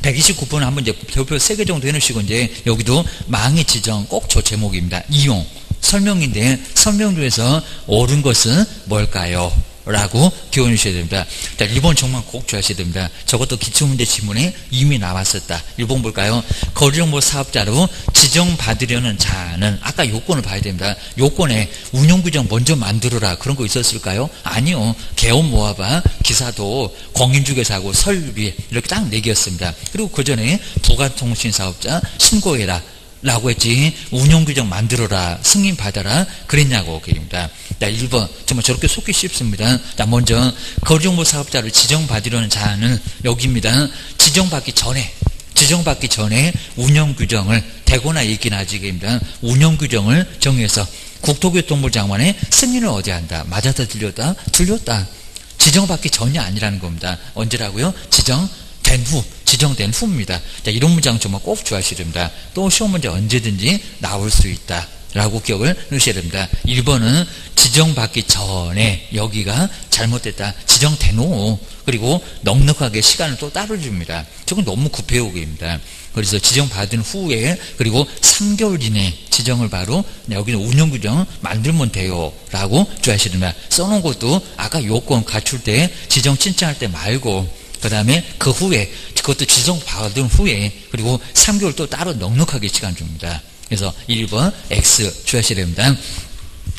Speaker 1: 129번 한번 이제 별표 3개 정도 해놓으시고, 이제 여기도 망의 지정 꼭 저 제목입니다. 이용. 설명인데, 설명 중에서 옳은 것은 뭘까요? 라고 기원해 주셔야 됩니다. 자, 1번 정말 꼭 주의하셔야 됩니다. 저것도 기출문제 지문에 이미 나왔었다. 1번 볼까요? 거리정보 사업자로 지정받으려는 자는, 아까 요건을 봐야 됩니다. 요건에 운영규정 먼저 만들어라. 그런 거 있었을까요? 아니요. 개업 모아봐. 기사도 공인중개사하고 설비 이렇게 딱 4개였습니다. 그리고 그 전에 부가통신 사업자 신고해라. 라고 했지. 운영규정 만들어라. 승인 받아라. 그랬냐고 그입니다. 자, 1번. 정말 저렇게 속기 쉽습니다. 자, 먼저 거리정보 사업자를 지정받으려는 자는 여기입니다. 지정받기 전에 운영규정을 되거나 있긴 아직입니다. 운영규정을 정해서 국토교통부 장관의 승인을 얻어야 한다. 맞았다 틀렸다? 틀렸다. 지정받기 전이 아니라는 겁니다. 언제라고요? 지정된 후입니다. 자, 이런 문장 정말 꼭 주의하셔야 됩니다. 또 시험 문제 언제든지 나올 수 있다 라고 기억을 넣으셔야 됩니다. 1번은 지정받기 전에 여기가 잘못됐다. 지정된 후 그리고 넉넉하게 시간을 또 따로 줍니다. 저건 너무 구패오기입니다. 그래서 지정받은 후에 그리고 3개월 이내 지정을 바로 여기는 운영규정 만들면 돼요 라고 주의하셔야 됩니다. 써놓은 것도 아까 요건 갖출 때 지정 신청할 때 말고 그 다음에 그 후에 그것도 지정받은 후에 그리고 3개월 또 따로 넉넉하게 시간 줍니다. 그래서 1번 X 주의하셔야 됩니다.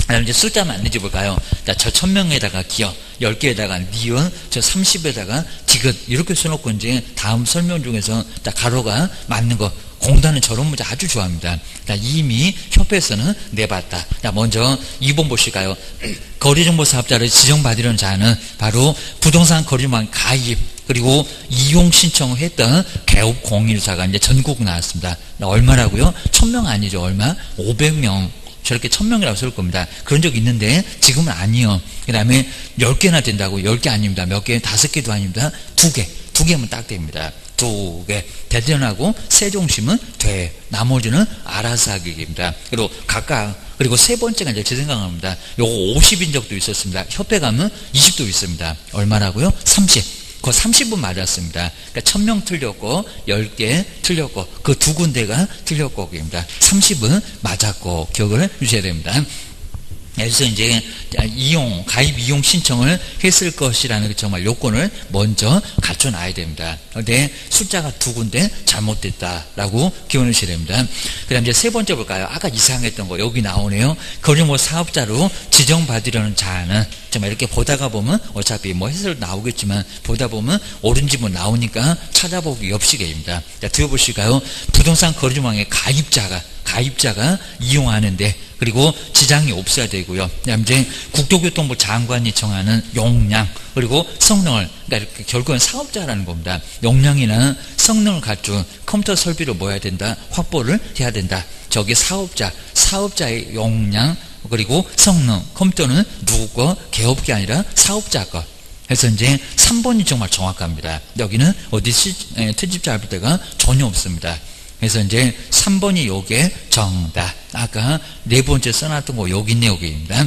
Speaker 1: 그다음에 이제 숫자 맞는지 볼까요? 자, 저 1000명에다가 기억 10개에다가 니은, 저 30에다가 디귿 이렇게 써놓고 이제 다음 설명 중에서 자, 가로가 맞는 거. 공단은 저런 문제 아주 좋아합니다. 자, 이미 협회에서는 내봤다. 자, 먼저 2번 보실까요? 거리정보 사업자를 지정받으려는 자는 바로 부동산 거리정보 가입 그리고 이용 신청을 했던 개업 014가 이제 전국 나왔습니다. 얼마라고요? 1000명 아니죠. 얼마? 500명. 저렇게 1000명이라고 쓸 겁니다. 그런 적 있는데 지금은 아니요. 그 다음에 10개나 된다고. 10개 아닙니다. 몇 개? 5개도 아닙니다. 2개. 2개면 딱 됩니다. 2개. 대전하고 세종시면 돼. 나머지는 알아서 하기입니다. 그리고 각각 그리고 세 번째가 이제 제 생각합니다. 요거 50인 적도 있었습니다. 협회 가면 20도 있습니다. 얼마라고요? 30. 그 30은 맞았습니다. 그러니까 1000명 틀렸고 10개 틀렸고 그 두 군데가 틀렸고 입니다. 30은 맞았고 기억을 해주셔야 됩니다. 그래서 이제 가입 이용 신청을 했을 것이라는 정말 요건을 먼저 갖춰놔야 됩니다. 근데 숫자가 2군데 잘못됐다라고 기원을 주셔야 됩니다. 그 다음 이제 세 번째 볼까요? 아까 이상했던 거 여기 나오네요. 거리정보 사업자로 지정받으려는 자는 정말 이렇게 보다가 보면 어차피 뭐 해설 나오겠지만 보다 보면 옳은지 뭐 나오니까 찾아보기 없이게입니다. 자, 들어보실까요? 부동산 거리정보망의 가입자가 이용하는데 그리고 지장이 없어야 되고요. 그다음 이제 국토교통부 장관이 정하는 용량 그리고 성능을 그러니까 이렇게 결국은 사업자라는 겁니다. 용량이나 성능을 갖춘 컴퓨터 설비를 뭐 해야 된다? 확보를 해야 된다. 저기 사업자의 용량 그리고 성능 컴퓨터는 누구 거? 개업기 아니라 사업자 거. 그래서 이제 3번이 정말 정확합니다. 여기는 어디 트집 잡을 데가 전혀 없습니다. 그래서 이제 3번이 요게 정답. 아까 네 번째 써놨던 거 여기 있네, 여기입니다.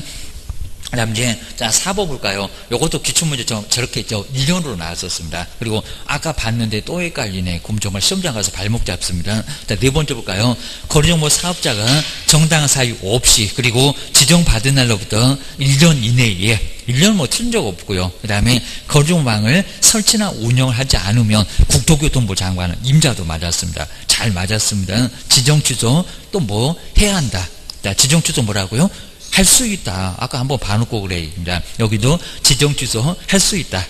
Speaker 1: 그 다음 이제, 자, 4번 볼까요? 요것도 기출문제 저렇게 1년으로 나왔었습니다. 그리고 아까 봤는데 또 헷갈리네. 그럼 정말 시험장 가서 발목 잡습니다. 자, 네 번째 볼까요? 거리정보 사업자가 정당한 사유 없이, 그리고 지정받은 날로부터 1년 이내에, 1년 뭐 틀린 적 없고요. 그 다음에 거리정보망을 설치나 운영을 하지 않으면 국토교통부 장관은 임자도 맞았습니다. 잘 맞았습니다. 지정 취소 또 뭐 해야 한다. 자, 지정 취소 뭐라고요? 할 수 있다. 아까 한번 봐놓고 그래입니다. 여기도 지정 취소 할 수 있다.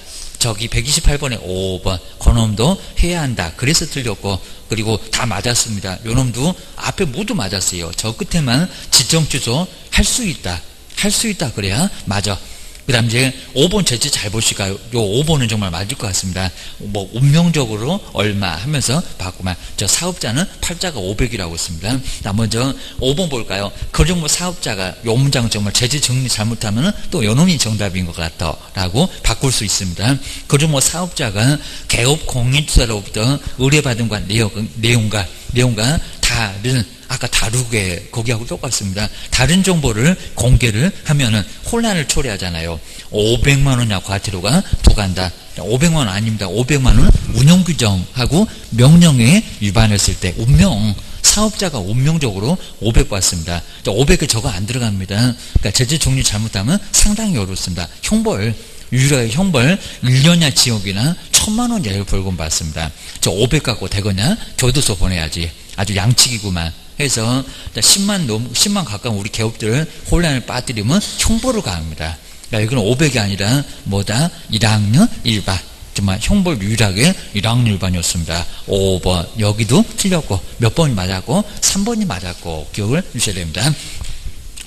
Speaker 1: 저기 128번에 5번 그놈도 해야 한다. 그래서 틀렸고, 그리고 다 맞았습니다. 요놈도 앞에 모두 맞았어요. 저 끝에만 지정 취소 할 수 있다. 할 수 있다 그래야 맞아. 그 다음 이제 5번 제지 잘 보실까요? 요 5번은 정말 맞을 것 같습니다. 뭐 운명적으로 얼마 하면서 바꾸면 저 사업자는 팔자가 500이라고 했습니다. 먼저 5번 볼까요? 거정부 사업자가 요 문장 정말 제지 정리 잘못하면 또 요놈이 정답인 것 같다 라고 바꿀 수 있습니다. 거정부 사업자가 개업 공인주사로부터 의뢰받은 관 내용과 다른 아까 다루게 거기하고 똑같습니다. 다른 정보를 공개를 하면은 혼란을 초래하잖아요. 500만 원이나 과태료가 부과한다. 500만 원 아닙니다. 500만 원 운영규정하고 명령에 위반했을 때 운명 사업자가 운명적으로 500 받습니다. 500에 저거 안 들어갑니다. 그러니까 제재 종류 잘못하면 상당히 어렵습니다. 형벌 유일하게 형벌 1년이나 지역이나 1000만 원 이하의 벌금 받습니다. 저 500 갖고 되거냐? 교도소 보내야지. 아주 양측이구만. 해서 10만 가까운 우리 개업들 혼란을 빠뜨리면 형벌을 가합니다. 그러니까 이건 500이 아니라 뭐다? 1학년 1반. 정말 형벌 유일하게 1학년 1반이었습니다. 5번 여기도 틀렸고 몇 번이 맞았고 3번이 맞았고 기억을 주셔야 됩니다.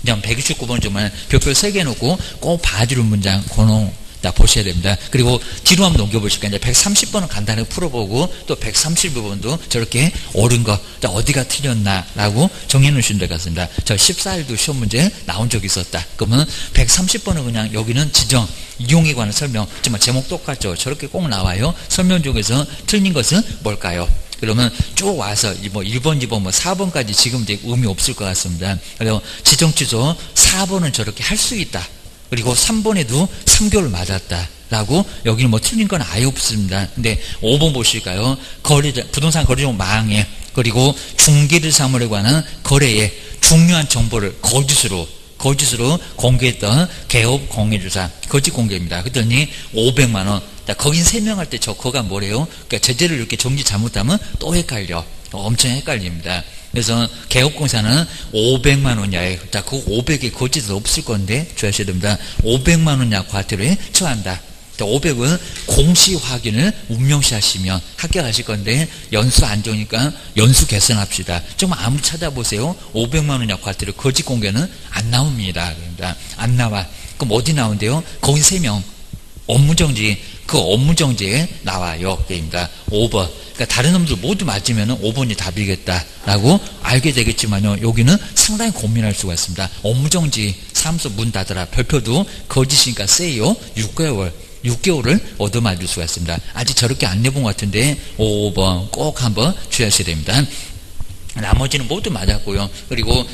Speaker 1: 그냥 129번 정말 별표 3개 놓고 꼭 봐주는 문장 권홍 보셔야 됩니다. 그리고 뒤로 한번 넘겨보실까요? 이제 130번은 간단하게 풀어보고 또 131번도 저렇게 옳은 거 어디가 틀렸나라고 정해 놓으시면 될 것 같습니다. 저 14일도 시험 문제 나온 적이 있었다. 그러면 130번은 그냥 여기는 지정 이용에 관한 설명 정말 제목 똑같죠. 저렇게 꼭 나와요. 설명 중에서 틀린 것은 뭘까요? 그러면 쭉 와서 뭐 1번, 2번, 뭐 4번까지 지금 이제 의미 없을 것 같습니다. 그래서 지정 취소 4번은 저렇게 할 수 있다. 그리고 3번에도 3개월 맞았다. 라고 여기는 뭐 틀린 건 아예 없습니다. 근데 5번 보실까요? 부동산 거래종 망해 그리고 중개를 사물에 관한 거래에 중요한 정보를 거짓으로 공개했던 개업 공개주사 거짓 공개입니다. 그랬더니 500만 원. 거긴 설명할 때 저거가 뭐래요? 그러니까 제재를 이렇게 정리 잘못하면 또 헷갈려. 엄청 헷갈립니다. 그래서 개업공사는 500만 원 이하의 그 500의 거짓은 없을 건데 주의하셔야 됩니다. 500만 원 이하 과태료에 처한다. 500은 공시 확인을 운명시하시면 합격하실 건데 연수 안 좋으니까 연수 개선합시다. 좀 아무 찾아보세요. 500만 원 이하 과태료 거짓 공개는 안 나옵니다. 그러니까 안 나와. 그럼 어디 나온대요? 거긴 3명. 업무정지 그 업무정지에 나와요. 게임입니다. 5번. 그러니까 다른 놈들 모두 맞으면 5번이 답이겠다라고 알게 되겠지만요. 여기는 상당히 고민할 수가 있습니다. 업무정지 사무소 문 닫아라. 별표도 거짓이니까 세요. 6개월을 얻어맞을 수가 있습니다. 아직 저렇게 안 내본 것 같은데 5번 꼭 한번 주의하셔야 됩니다. 나머지는 모두 맞았고요. 그리고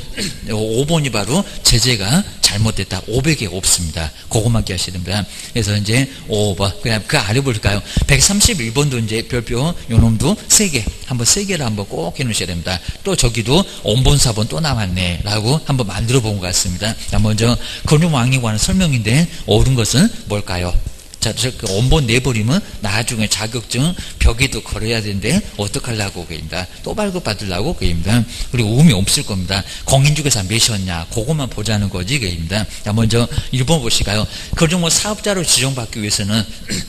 Speaker 1: 5번이 바로 제재가 잘못됐다. 500에 없습니다. 그것만 기하셔야 됩니다. 그래서 이제 5번. 그냥 그 아래 볼까요? 131번도 이제 별표 요놈도 3개. 한번 3개를 한번 꼭 해놓으셔야 됩니다. 또 저기도 원본 4번 또 나왔네. 라고 한번 만들어 본 것 같습니다. 자, 먼저 건용왕에 관한 설명인데 옳은 것은 뭘까요? 자, 그 원본 내버리면 나중에 자격증 벽에도 걸어야 되는데 어떡하려고 그입니다. 또 발급받으려고 그입니다. 그리고 의미 없을 겁니다. 공인중개사 몇이었냐 그것만 보자는 거지 그입니다. 자, 먼저 1번 보실까요? 거정부 사업자로 지정받기 위해서는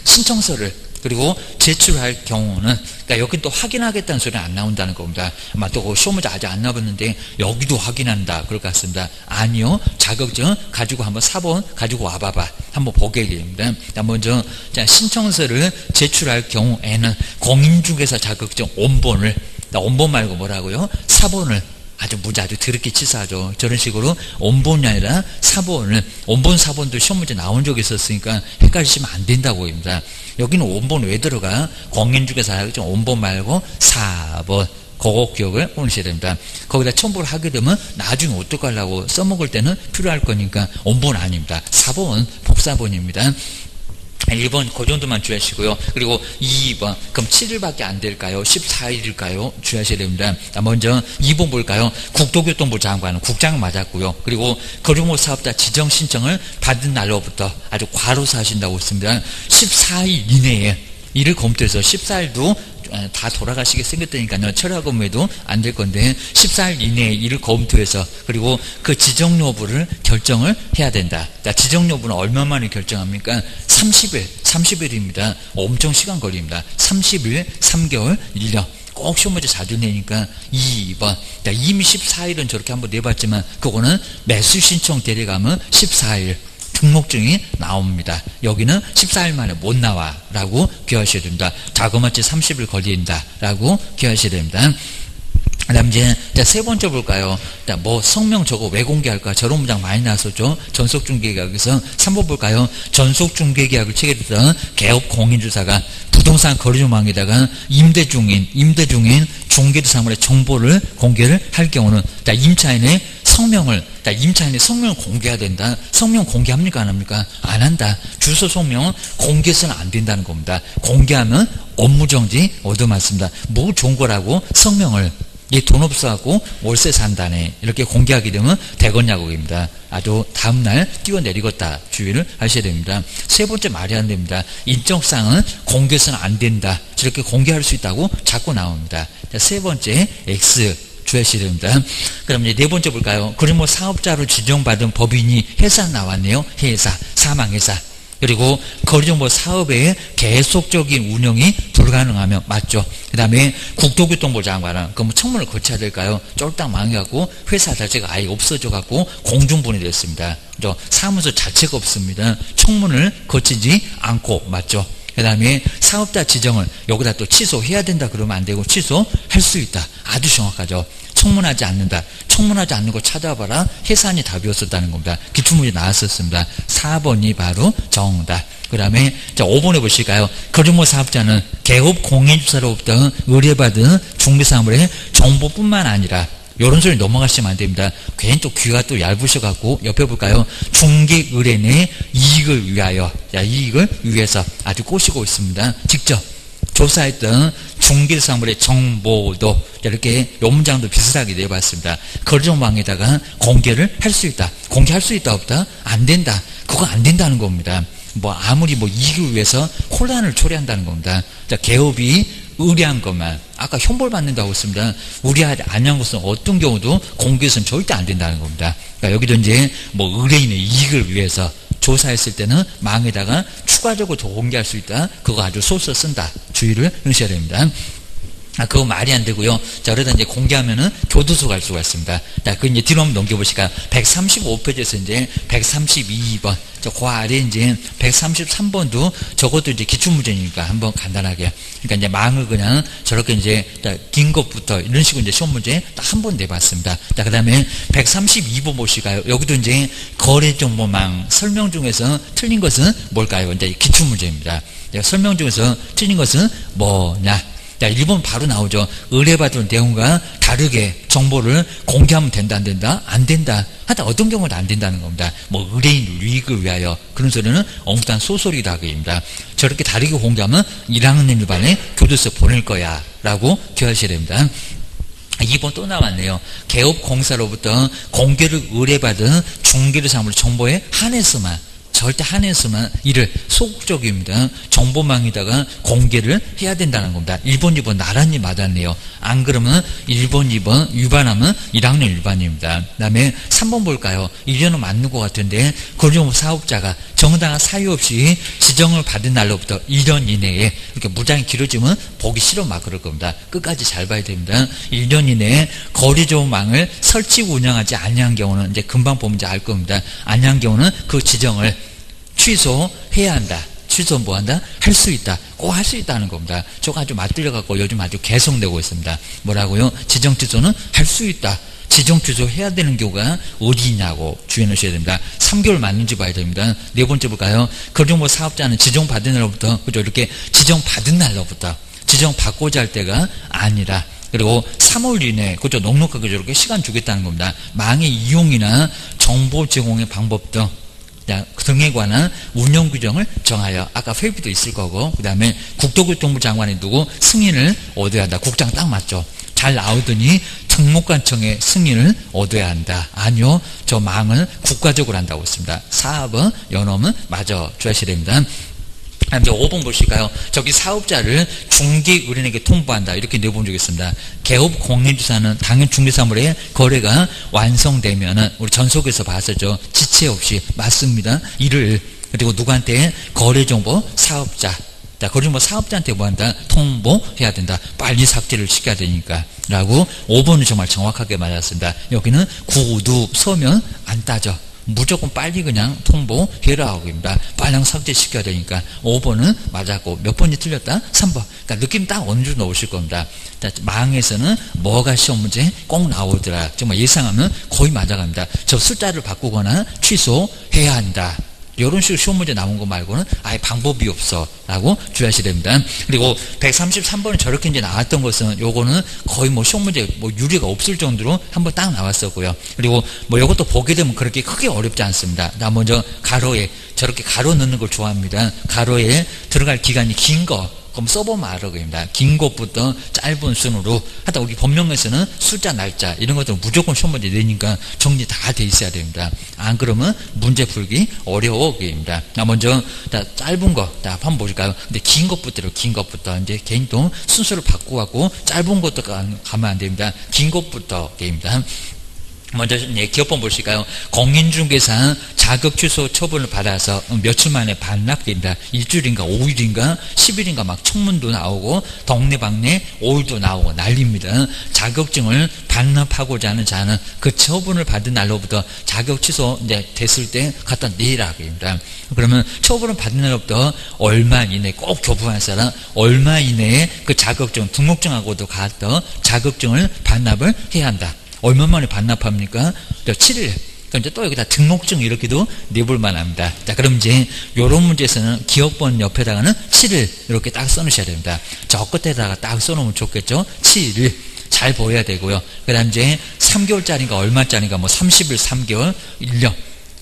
Speaker 1: 신청서를 그리고 제출할 경우는 그러니까 여기 또 확인하겠다는 소리는 안 나온다는 겁니다. 아마 또 시험 문제 아직 안 나왔는데 여기도 확인한다 그럴 것 같습니다. 아니요. 자격증 가지고 한번 4번 가지고 와봐봐. 한번 보게 됩니다. 먼저 신청서를 제출할 경우에는 공인중개사 자격증 원본을 원본 말고 뭐라고요? 4번을 아주 문제 아주 더럽게 치사하죠. 저런 식으로 원본이 아니라 4번을 원본 4번도 시험 문제 나온 적이 있었으니까 헷갈리시면 안 된다고 합니다. 여기는 원본 왜 들어가? 공인중개사 자격증 원본 말고 4번 그거 기억을 해놓으셔야 됩니다. 거기다 첨부를 하게 되면 나중에 어떡하려고 써먹을 때는 필요할 거니까 원본 아닙니다. 4번 복사본입니다. 1번 그 정도만 주의하시고요. 그리고 2번 그럼 7일밖에 안 될까요? 14일일까요? 주의하셔야 됩니다. 먼저 2번 볼까요? 국토교통부 장관은 국장 맞았고요. 그리고 거주목 사업자 지정 신청을 받은 날로부터 아주 과로사 하신다고 했습니다. 14일 이내에 이를 검토해서 14일도 다 돌아가시게 생겼다니까요. 철학 업무에도 안 될 건데 14일 이내에 이를 검토해서 그리고 그 지정 여부를 결정을 해야 된다. 지정 여부는 얼마 만에 결정합니까? 30일입니다. 엄청 시간 걸립니다. 30일, 3개월, 1년. 꼭 시험 문제 자주 내니까 2번. 이미 14일은 저렇게 한번 내봤지만 그거는 매수 신청 데려가면 14일. 등록증이 나옵니다. 여기는 14일 만에 못 나와 라고 기억하셔야 됩니다. 자그마치 30일 걸린다 라고 기억하셔야 됩니다. 그 다음 이제 세 번째 볼까요? 뭐 성명 저거 왜 공개할까? 저런 문장 많이 나왔었죠. 전속중개계약에서 3번 볼까요? 전속중개계약을 체결했던 개업 공인주사가 부동산 거래조망에다가 임대 중인 중개도 사물의 정보를 공개를 할 경우는 임차인의 성명을 공개해야 된다. 성명 공개합니까? 안 합니까? 안 한다. 주소 성명은 공개해서는 안 된다는 겁니다. 공개하면 업무정지 얻어맞습니다. 뭐 좋은 거라고 성명을 돈 없어갖고 월세 산다네 이렇게 공개하게 되면 대건야곡입니다. 아주 다음날 뛰어내리겠다 주의를 하셔야 됩니다. 세 번째 말이 안 됩니다. 인적사항은 공개해서는 안 된다. 저렇게 공개할 수 있다고 자꾸 나옵니다. 세 번째 X 주의하셔야 됩니다. 그럼 이제 네 번째 볼까요? 그럼 뭐 사업자로 지정받은 법인이 회사 나왔네요. 회사, 사망회사. 그리고 거래정보 사업의 계속적인 운영이 불가능하면 맞죠. 그 다음에 국토교통부 장관은 그럼 청문을 거쳐야 될까요? 쫄딱 망해갖고 회사 자체가 아예 없어져갖고 공중분해 됐습니다. 사무소 자체가 없습니다. 청문을 거치지 않고 맞죠. 그 다음에 사업자 지정을 여기다 또 취소해야 된다 그러면 안 되고 취소할 수 있다. 아주 정확하죠. 청문하지 않는다. 청문하지 않는 거 찾아봐라. 해산이 답이었었다는 겁니다. 기출문제 나왔었습니다. 4번이 바로 정답. 그 다음에 5번에 보실까요? 거래모 사업자는 개업 공인주사로부터 의뢰받은 중개사물의 정보뿐만 아니라 이런 소리 넘어가시면 안 됩니다. 괜히 또 귀가 또 얇으셔갖고 옆에 볼까요? 중개 의뢰 내 이익을 위하여, 이익을 위해서 아주 꼬시고 있습니다. 직접 조사했던 중개사물의 정보도 이렇게 요 문장도 비슷하게 내봤습니다. 거래정망에다가 공개를 할 수 있다. 공개할 수 있다 없다? 안 된다. 그거 안 된다는 겁니다. 아무리 이익을 위해서 혼란을 초래한다는 겁니다. 개업이 의뢰한 것만 아까 형벌 받는다고 했습니다. 의뢰하지 않은 것은 어떤 경우도 공개해서는 절대 안 된다는 겁니다. 그러니까 여기도 이제 의뢰인의 이익을 위해서 조사했을 때는 망에다가 추가적으로 더 공개할 수 있다. 그거 아주 소스 쓴다. 주의를 하셔야 됩니다. 그거 말이 안 되고요. 그러다 이제 공개하면은 교도소 갈 수가 있습니다. 그 이제 뒤로 한번 넘겨보실까요? 135페이지에서 이제 132번. 그 아래 이제 133번도 저것도 이제 기출문제니까 한번 간단하게. 그러니까 이제 망을 그냥 저렇게 이제 긴 것부터 이런 식으로 이제 시험 문제 딱 한 번 내봤습니다. 그 다음에 132번 보실까요? 여기도 이제 거래정보망 설명 중에서 틀린 것은 뭘까요? 이제 기출문제입니다. 설명 중에서 틀린 것은 뭐냐? 1번 바로 나오죠. 의뢰받은 내용과 다르게 정보를 공개하면 된다 안 된다? 안 된다. 하여튼 어떤 경우는 안 된다는 겁니다. 의뢰인 이익을 위하여 그런 소리는 엉뚱한 소설이다 그입니다. 저렇게 다르게 공개하면 1학년 일반에 교도소 보낼 거야 라고 기억하셔야 됩니다. 2번 또 나왔네요. 개업공사로부터 공개를 의뢰받은 중개를 사물 정보에 한해서만 절대 한해서만 이를 소극적입니다. 정보망에다가 공개를 해야 된다는 겁니다. 1번, 2번 나란히 맞았네요. 안 그러면 1번, 2번 위반하면 1학년 위반입니다. 그 다음에 3번 볼까요? 1년은 맞는 것 같은데 거래정보 사업자가 정당한 사유 없이 지정을 받은 날로부터 1년 이내에 이렇게 무장이 길어지면 보기 싫어 막 그럴 겁니다. 끝까지 잘 봐야 됩니다. 1년 이내에 거래정보망을 설치고 운영하지 아니한 경우는 이제 금방 보면 이제 알 겁니다. 아니한 경우는 그 지정을 취소해야 한다. 취소 뭐한다? 할 수 있다. 꼭 할 수 있다는 겁니다. 저거 아주 맞들려갖고 요즘 아주 계속되고 있습니다. 뭐라고요? 지정 취소는 할 수 있다. 지정 취소해야 되는 경우가 어디 있냐고 주의하셔야 됩니다. 3개월 맞는지 봐야 됩니다. 네 번째 볼까요? 거래정보 사업자는 지정받은 날로부터 그죠? 이렇게 지정받은 날로부터 지정받고자 할 때가 아니라 그리고 3월 이내에 그죠? 넉넉하게 저렇게 시간 주겠다는 겁니다. 망의 이용이나 정보 제공의 방법 등에 관한 운영 규정을 정하여 아까 회비도 있을 거고 그 다음에 국토교통부 장관이 누구 승인을 얻어야 한다. 국장 딱 맞죠. 잘 나오더니 특목관청의 승인을 얻어야 한다. 아니요. 저 망은 국가적으로 한다고 했습니다. 사업은 연업은 맞아 줘야 됩니다. 이제 5번 보실까요? 저기 사업자를 중개의뢰인에게 통보한다. 이렇게 내본 적이 있습니다. 개업 공인주사는 당연 중개사물의 거래가 완성되면은 우리 전속에서 봤었죠. 지체 없이 맞습니다. 이를 그리고 누구한테 거래정보 사업자. 자, 거래정보 사업자한테 뭐 한다? 통보해야 된다. 빨리 삭제를 시켜야 되니까. 라고 5번은 정말 정확하게 맞았습니다. 여기는 구두 서면 안 따져. 무조건 빨리 그냥 통보해라 하고입니다. 빨리 삭제시켜야 되니까 5번은 맞았고 몇 번이 틀렸다? 3번. 그러니까 느낌 딱 어느 정도 오실 겁니다. 망에서는 뭐가 시험 문제 꼭 나오더라. 정말 예상하면 거의 맞아갑니다. 저 숫자를 바꾸거나 취소해야 한다. 이런 식으로 시험 문제 나온 거 말고는 아예 방법이 없어 라고 주의하셔야 됩니다. 그리고 133번은 저렇게 이제 나왔던 것은 요거는 거의 뭐 시험 문제 뭐 유리가 없을 정도로 한번 딱 나왔었고요. 그리고 뭐 요것도 보게 되면 그렇게 크게 어렵지 않습니다. 나 먼저 가로에 저렇게 가로 넣는 걸 좋아합니다. 가로에 들어갈 기간이 긴 거 그럼 써보면 알아 그입니다. 긴 것부터 짧은 순으로 하다 여기 법령에서는 숫자 날짜 이런 것들은 무조건 시험 문제 내니까 정리 다 돼 있어야 됩니다. 안 그러면 문제 풀기 어려워 그입니다. 먼저 짧은 거 한번 보실까요? 근데 긴 것부터 이제 개인 또 순서를 바꾸고 짧은 것도 가면 안 됩니다. 긴 것부터 그입니다. 먼저 기업번 보실까요? 공인중개사 자격 취소 처분을 받아서 며칠 만에 반납됩니다. 일주일인가 5일인가 10일인가 막 청문도 나오고 동네방네 5일도 나오고 난립니다. 자격증을 반납하고자 하는 자는 그 처분을 받은 날로부터 자격 취소 이제 됐을 때 갖다 내라 그럽니다. 그러면 처분을 받은 날로부터 얼마 이내에 꼭 교부한 사람 얼마 이내에 그 자격증 등록증하고도 갖다 자격증을 반납을 해야 한다. 얼마 만에 반납합니까? 7일. 그럼 이제 또 여기다 등록증 이렇게도 내볼 만합니다. 자, 그럼 이제 요런 문제에서는 기업번 옆에다가는 7일 이렇게 딱 써놓으셔야 됩니다. 저 끝에다가 딱 써놓으면 좋겠죠? 7일. 잘 보여야 되고요. 그 다음 이제 3개월짜리인가 얼마짜리인가 뭐 30일, 3개월, 1년.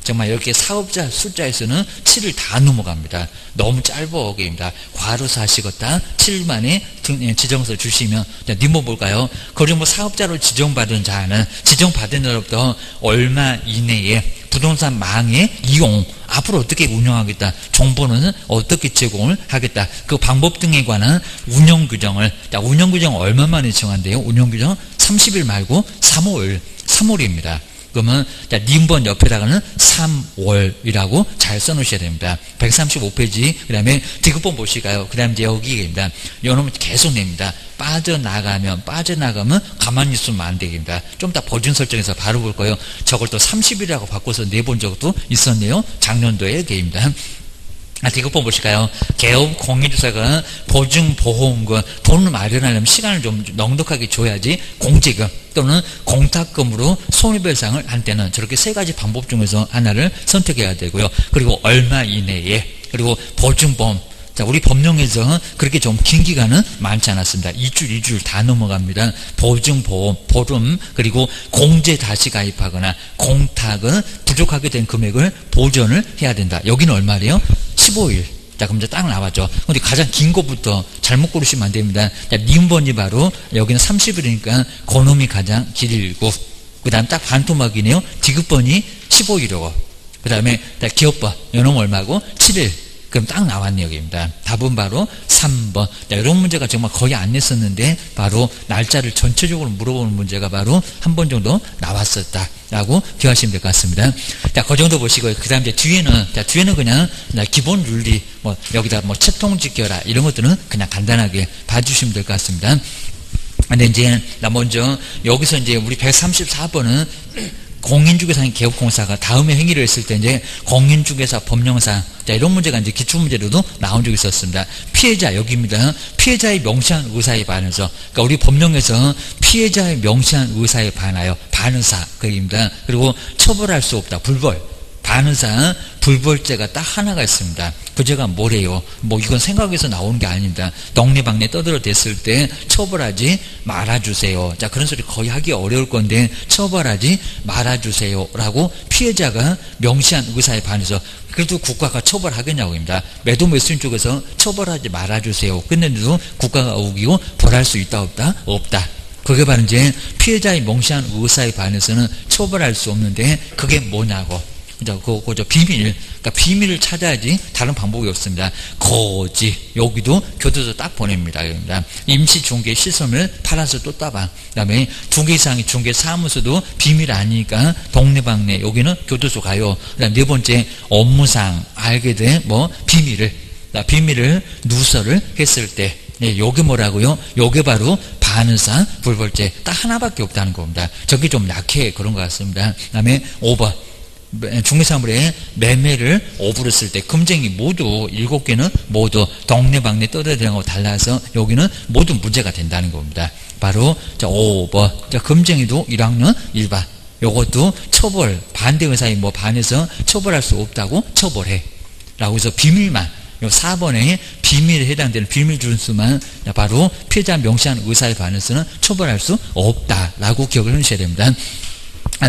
Speaker 1: 정말 이렇게 사업자 숫자에서는 7일 다 넘어갑니다. 너무 짧어 게입니다. 과로사 하시겠다 7일 만에 지정서 주시면 니뭐 볼까요? 그리고 뭐 사업자로 지정받은 자는 지정받은 날부터 얼마 이내에 부동산 망의 이용 앞으로 어떻게 운영하겠다 정보는 어떻게 제공을 하겠다 그 방법 등에 관한 운영규정을 운영규정 얼마 만에 정한대요? 운영규정 30일 말고 3월입니다. 그러면 님번 옆에다가는 3월이라고 잘 써놓으셔야 됩니다. 135페이지 그 다음에 디귿번 보실까요? 그 다음에 이제 여기입니다. 요놈은 계속 냅니다. 빠져나가면 가만히 있으면 안 되겠습니다. 좀 더 보증 설정해서 바로 볼 거예요. 저걸 또 30일이라고 바꿔서 내본 적도 있었네요. 작년도에 게입니다. 디귿번 보실까요? 개업 공인주사가 보증보험금 돈을 마련하려면 시간을 좀 넉넉하게 줘야지 공제금 또는 공탁금으로 손해배상을 할 때는 저렇게 세 가지 방법 중에서 하나를 선택해야 되고요. 그리고 얼마 이내에 그리고 보증보험 자, 우리 법령에서 그렇게 좀 긴 기간은 많지 않았습니다. 2주 다 넘어갑니다. 보증보험, 보름, 그리고 공제 다시 가입하거나 공탁은 부족하게 된 금액을 보전을 해야 된다. 여기는 얼마래요? 15일. 자, 그럼 이제 딱 나왔죠. 근데 가장 긴 것부터 잘못 고르시면 안 됩니다. 자, 님번이 바로 여기는 30일이니까 그놈이 가장 길고, 그 다음 딱 반토막이네요. 디귿번이 15일이고, 그 다음에 기업번, 요놈 얼마고? 7일. 그럼 딱 나왔네요, 여기입니다. 답은 바로 3번. 자, 이런 문제가 정말 거의 안 냈었는데, 바로 날짜를 전체적으로 물어보는 문제가 바로 한 번 정도 나왔었다라고 기억하시면 될 것 같습니다. 자, 그 정도 보시고요. 그 다음 이제 뒤에는 그냥 기본 윤리, 뭐, 여기다 뭐 채통 지켜라, 이런 것들은 그냥 간단하게 봐주시면 될 것 같습니다. 근데 이제, 먼저, 여기서 이제 우리 134번은 공인중개사인 개업공사가 다음에 행위를 했을 때 이제 공인중개사 법령상 자, 이런 문제가 이제 기출문제로도 나온 적이 있었습니다. 피해자 여기입니다. 피해자의 명시한 의사에 반해서 그러니까 우리 법령에서 피해자의 명시한 의사에 반하여 반의사 그입니다. 그리고 처벌할 수 없다. 불벌. 반의사 불벌죄가 딱 하나가 있습니다. 그 죄가 뭐래요? 뭐 이건 생각해서 나오는 게 아닙니다. 동네방네 떠들어댔을 때 처벌하지 말아주세요. 자, 그런 소리 거의 하기 어려울 건데 처벌하지 말아주세요 라고 피해자가 명시한 의사에 반해서 그래도 국가가 처벌하겠냐고 합니다. 매도매수인 쪽에서 처벌하지 말아주세요. 근데도 국가가 우기고 벌할 수 있다 없다? 없다. 그게 바로 이제 피해자의 명시한 의사에 반해서는 처벌할 수 없는데 그게 뭐냐고. 그저 비밀, 그러니까 비밀을 찾아야지 다른 방법이 없습니다. 거지, 여기도 교도소 딱 보냅니다. 임시 중개 시설을 팔아서 또 따봐. 그 다음에 2개 이상의 중개 사무소도 비밀 아니니까 동네방네, 여기는 교도소 가요. 그 다음 네 번째, 업무상 알게 돼, 비밀을 누설을 했을 때, 요게 뭐라고요? 요게 바로 반의사 불벌죄. 딱 하나밖에 없다는 겁니다. 저게 좀 약해, 그런 것 같습니다. 그 다음에 5번. 중개사물의 매매를 오부를 쓸 때 금쟁이 모두 7개는 모두 동네방네 떠들어대는 거하고 달라서 여기는 모두 문제가 된다는 겁니다. 바로 5번. 금쟁이도 1학년 1반. 요것도 처벌, 반대 의사에 반해서 처벌할 수 없다고 처벌해. 라고 해서 비밀만, 요 4번에 비밀에 해당되는 비밀 준수만 바로 피해자 명시한 의사에 반해서는 처벌할 수 없다라고 기억을 해주셔야 됩니다.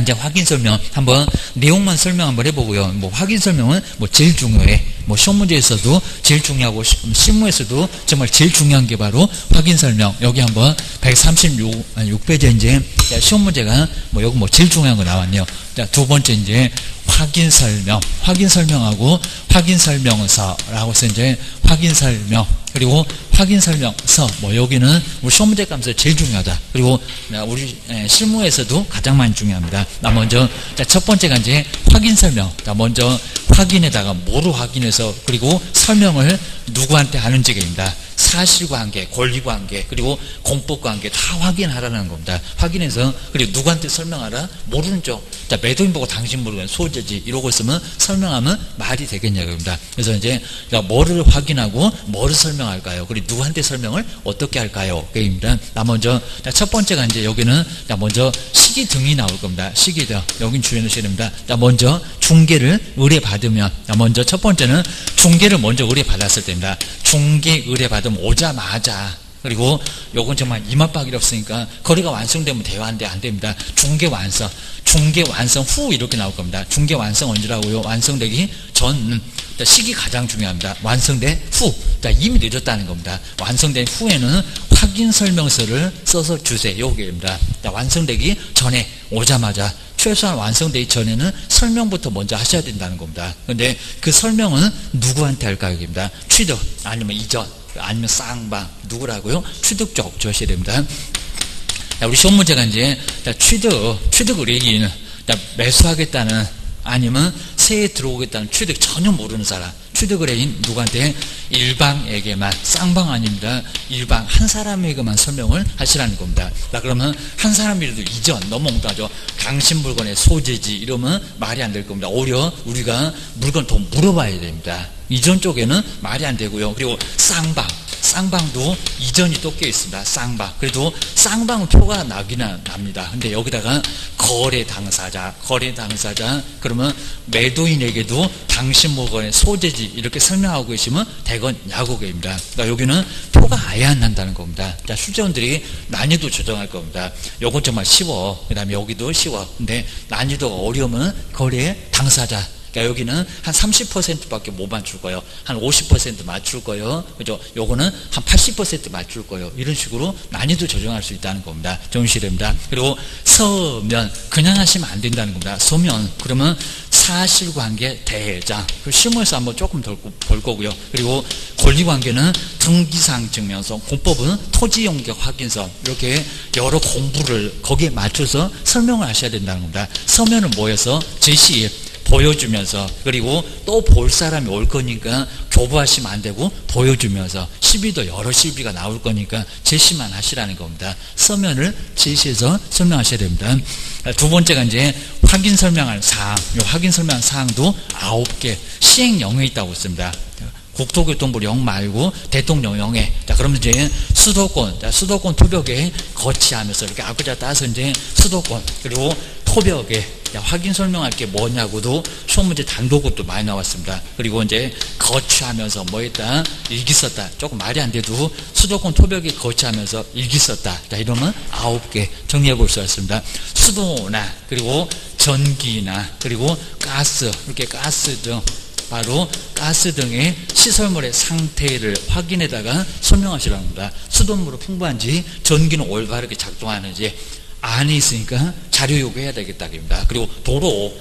Speaker 1: 이제 확인 설명 한번 내용만 설명 한번 해보고요. 확인 설명은 제일 중요해. 시험 문제에서도 제일 중요하고 실무에서도 정말 제일 중요한 게 바로 확인 설명. 여기 한번 136페이지에 이제 시험 문제가 여기 제일 중요한 거 나왔네요. 자, 두 번째 이제 확인 설명하고 확인 설명서라고 해서 이제 확인 설명, 그리고 확인 설명서, 여기는 우리 시험 문제 감에서 제일 중요하다. 그리고 우리 실무에서도 가장 많이 중요합니다. 먼저, 첫 번째가 이제 확인 설명. 먼저 확인에다가 뭐로 확인해서, 그리고 설명을 누구한테 하는지입니다. 사실관계, 권리관계, 그리고 공법관계 다 확인하라는 겁니다. 확인해서, 그리고 누구한테 설명하라? 모르는 쪽. 매도인 보고 당신 모르는 소재지 이러고 있으면 설명하면 말이 되겠냐고입니다. 그래서 이제 뭐를 확인하고 뭐를 설명할까요? 그리고 누구한테 설명을 어떻게 할까요? 그입니다. 먼저 첫 번째가 이제 여기는 먼저 시기 등이 나올 겁니다. 시기 등 여긴 주의해 주셔야 됩니다. 먼저 중개를 의뢰받으면, 먼저 첫 번째는 중개를 먼저 의뢰받았을 때입니다. 중개 의뢰받으면 오자마자, 그리고 요건 정말 이맛박이 없으니까 거래가 완성되면 대화한데 안 됩니다. 중개 완성 후 이렇게 나올 겁니다. 중개 완성 언제라고요? 완성되기 전. 시기 가장 중요합니다. 완성된 후. 이미 늦었다는 겁니다. 완성된 후에는 확인 설명서를 써서 주세요. 요게입니다. 완성되기 전에 오자마자, 최소한 완성되기 전에는 설명부터 먼저 하셔야 된다는 겁니다. 근데 그 설명은 누구한테 할까요? 여기입니다. 취득, 아니면 이전, 아니면 쌍방, 누구라고요? 취득 쪽 주셔야 됩니다. 우리 시험 문제가 이제 취득 의뢰인은 매수하겠다는, 아니면 세에 들어오겠다는 취득 전혀 모르는 사람, 취득 의뢰인 누구한테? 일방에게만, 쌍방 아닙니다. 일방 한 사람에게만 설명을 하시라는 겁니다. 그러면 한 사람이라도 이전, 너무 엉뚱하죠. 당신 물건의 소재지 이러면 말이 안 될 겁니다. 오히려 우리가 물건 더 물어봐야 됩니다. 이전 쪽에는 말이 안 되고요. 그리고 쌍방도 이전이 또 껴 있습니다. 쌍방. 그래도 쌍방은 표가 나기는 납니다. 근데 여기다가 거래 당사자, 그러면 매도인에게도 당신 물건의 소재지 이렇게 설명하고 계시면 대건야고개입니다. 여기는 표가 아예 안 난다는 겁니다. 출제원들이 난이도 조정할 겁니다. 요건 정말 쉬워. 그 다음에 여기도 쉬워. 근데 난이도가 어려우면 거래 당사자. 여기는 한 30%밖에 못 맞출 거예요. 한 50% 맞출 거예요. 그죠? 요거는 한 80% 맞출 거예요. 이런 식으로 난이도 조정할 수 있다는 겁니다. 정시됩니다. 그리고 서면, 그냥 하시면 안 된다는 겁니다. 서면, 그러면 사실관계 대장. 실무에서 한번 조금 더 볼 거고요. 그리고 권리관계는 등기상 증명서, 공법은 토지용격 확인서, 이렇게 여러 공부를 거기에 맞춰서 설명을 하셔야 된다는 겁니다. 서면은 뭐여서? 제시, 보여주면서, 그리고 또 볼 사람이 올 거니까 교부하시면 안 되고 보여주면서, 시비도 여러 시비가 나올 거니까 제시만 하시라는 겁니다. 서면을 제시해서 설명하셔야 됩니다. 두 번째가 이제 확인 설명할 사항. 이 확인 설명할 사항도 9개 시행령에 있다고 있습니다. 국토교통부 령 말고 대통령령에. 그러면 이제 수도권 토벽에 거치하면서 이렇게 앞글자 따서 이제 수도권, 그리고 토벽에 확인 설명할 게 뭐냐고도 시험 문제 단독으로도 많이 나왔습니다. 그리고 이제 거치하면서 뭐 했다? 일기 썼다. 조금 말이 안 돼도 수도권 토벽에 거치하면서 일기 썼다. 이러면 9개 정리해 볼 수 있습니다. 수도나, 그리고 전기나, 그리고 가스, 이렇게 가스 등, 바로 가스 등의 시설물의 상태를 확인에다가 설명하시라는 겁니다. 수돗물은 풍부한지, 전기는 올바르게 작동하는지, 안에 있으니까 자료 요구해야 되겠다. 그리고 도로,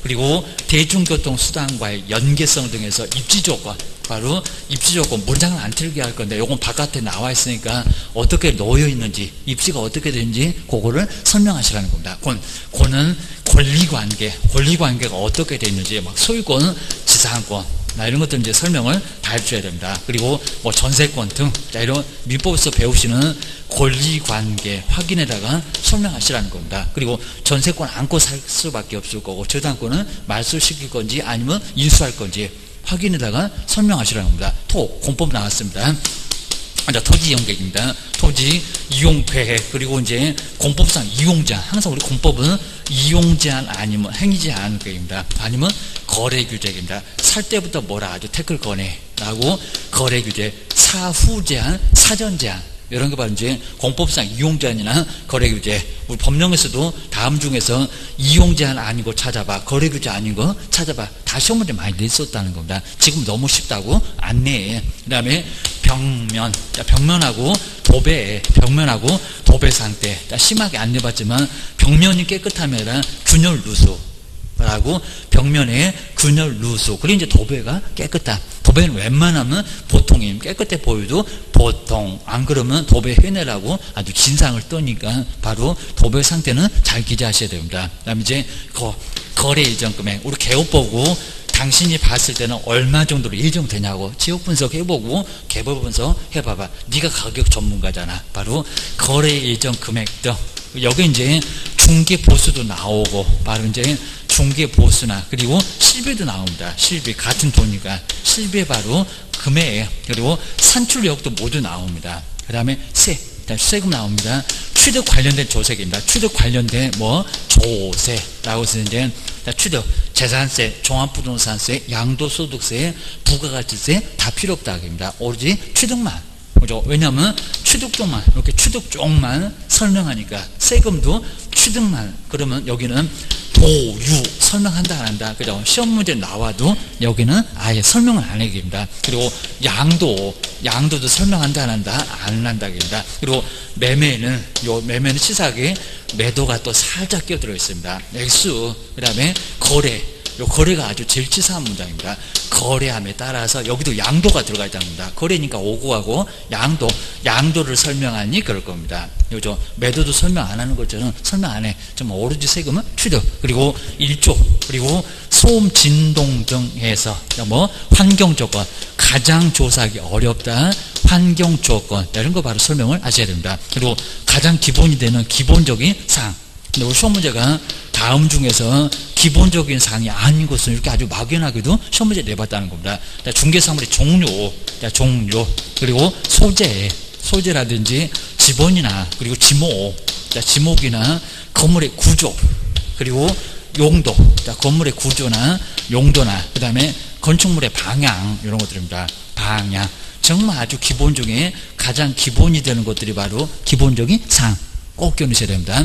Speaker 1: 그리고 대중교통수단과의 연계성 등에서 입지 조건, 바로 입지 조건, 문장을 안 틀게 할 건데, 요건 바깥에 나와 있으니까 어떻게 놓여 있는지, 입지가 어떻게 되는지, 그거를 설명하시라는 겁니다. 그는 권리관계가 어떻게 되어 있는지, 막 소유권, 지상권, 이런 것들 이제 설명을 다 해줘야 됩니다. 그리고 뭐 전세권 등, 이런 민법에서 배우시는 권리관계 확인에다가 설명하시라는 겁니다. 그리고 전세권 안고 살 수밖에 없을 거고, 저당권은 말소시킬 건지 아니면 인수할 건지 확인에다가 설명하시라는 겁니다. 공법 나왔습니다. 토지 이용 계획입니다. 토지 이용 계획, 그리고 이제 공법상 이용 제한, 항상 우리 공법은 이용 제한 아니면 행위 제한 계획입니다. 아니면 거래 규제입니다. 살 때부터 뭐라 하죠? 태클 거래라고 거래 규제, 사후 제한, 사전 제한, 이런 게 바로 이제 공법상 이용 제한이나 거래 규제. 우리 법령에서도 다음 중에서 이용 제한 아니고 찾아봐, 거래 규제 아닌 거 찾아봐, 다 시험 문제 많이 냈었다는 겁니다. 지금 너무 쉽다고 안내해. 그 다음에 벽면하고 도배 상태. 심하게 안 내봤지만 벽면이 깨끗하면 균열 누수 라고, 벽면에 균열 누수, 그리고 이제 도배가 깨끗하다. 도배는 웬만하면 보통이면 깨끗해 보여도 보통, 안 그러면 도배 해내라고 아주 진상을 떠니까 바로 도배 상태는 잘 기재하셔야 됩니다. 그 다음에 이제 거래 예정 금액, 우리 개업 보고 당신이 봤을 때는 얼마 정도로 예정되냐고 지역 분석 해보고 개별 분석 해봐봐. 네가 가격 전문가잖아. 바로 거래 예정 금액 등, 여기 이제 중개 보수도 나오고, 바로 이제 중개 보수나, 그리고 실비도 나옵니다. 실비 같은 돈이니까 실비에 바로 금액, 그리고 산출력도 모두 나옵니다. 그 다음에 세금 나옵니다. 취득 관련된 조세입니다. 취득 관련된 조세라고 쓰는데, 취득, 재산세, 종합부동산세, 양도소득세, 부가가치세 다 필요 없다 합니다. 오로지 취득만. 그죠? 왜냐하면 취득 쪽만 설명하니까, 세금도 취득만. 그러면 여기는 보유 설명한다 안 한다, 그죠? 시험 문제 나와도 여기는 아예 설명을 안 해줍니다. 그리고 양도도 설명한다 안 한다, 안 한다 합니다. 그리고 매매는 시사하게 매도가 또 살짝 끼어들어 있습니다. 액수, 그 다음에 거래가 아주 제일 치사한 문장입니다. 거래함에 따라서 여기도 양도가 들어가 있답니다. 거래니까 오구하고 양도를 설명하니 그럴 겁니다. 그죠? 매도도 설명 안 하는 것처럼 설명 안 해. 정말 오로지 세금은 취득, 그리고 일조, 그리고 소음, 진동 등 해서 환경 조건, 가장 조사하기 어렵다 환경 조건, 이런 거 바로 설명을 하셔야 됩니다. 그리고 가장 기본이 되는 기본적인 사항. 근데 우리 시험 문제가 다음 중에서 기본적인 사항이 아닌 것은 이렇게 아주 막연하게도 시험 문제 내봤다는 겁니다. 중개사물의 종류, 그리고 소재라든지 지번이나, 그리고 지목이나 건물의 구조, 그리고 용도, 건물의 구조나 용도나, 그 다음에 건축물의 방향, 이런 것들입니다. 방향. 정말 아주 기본 중에 가장 기본이 되는 것들이 바로 기본적인 사항. 꼭 겨누셔야 됩니다.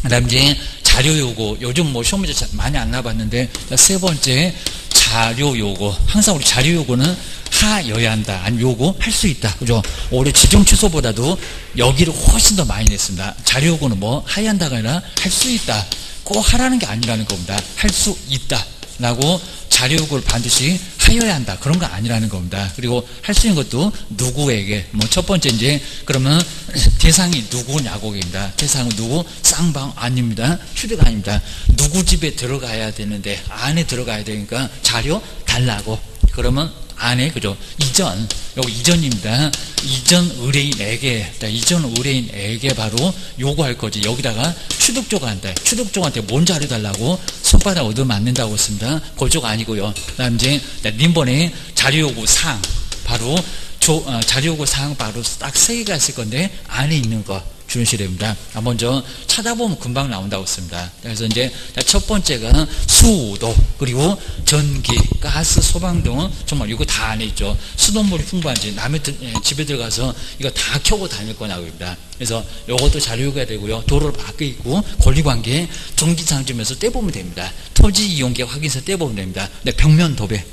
Speaker 1: 그 다음 이제 자료 요구. 요즘 시험 문제 많이 안 나봤는데, 세 번째 자료 요구. 항상 우리 자료 요구는 하여야 한다, 아니면 요구할 수 있다. 그죠? 올해 지정 취소보다도 여기를 훨씬 더 많이 냈습니다. 자료 요구는 하여야 한다가 아니라 할 수 있다. 꼭 하라는 게 아니라는 겁니다. 할 수 있다 라고 자료 요구를 반드시 하여야 한다, 그런 거 아니라는 겁니다. 그리고 할 수 있는 것도 누구에게, 첫 번째 이제 그러면 대상이 누구냐고입니다. 대상은 누구? 쌍방 아닙니다. 휴대가 아닙니다. 누구 집에 들어가야 되는데, 안에 들어가야 되니까 자료 달라고. 그러면 안에, 그죠? 여기 이전입니다. 이전 의뢰인에게 바로 요구할 거지. 여기다가 취득조가한테 뭔 자료 달라고 손바닥 얻어맞는다고 했습니다. 그쪽 아니고요. 그 다음 이제 님번에 자료 요구 사항, 바로 자료 요구 사항 바로 딱 3개가 있을 건데, 안에 있는 거 주시야 됩니다. 먼저 찾아보면 금방 나온다고 했습니다. 그래서 이제 첫 번째가 수도, 그리고 전기, 가스, 소방 등은 정말 이거 다 안에 있죠. 수돗물이 풍부한지, 남의 집에 들어가서 이거 다 켜고 다닐 거냐고 합니다. 그래서 이것도 자료 요구가 되고요. 도로를 밖에 있고, 권리관계, 정지상점에서 떼보면 됩니다. 토지 이용계획 확인서 떼보면 됩니다. 근데 벽면 도배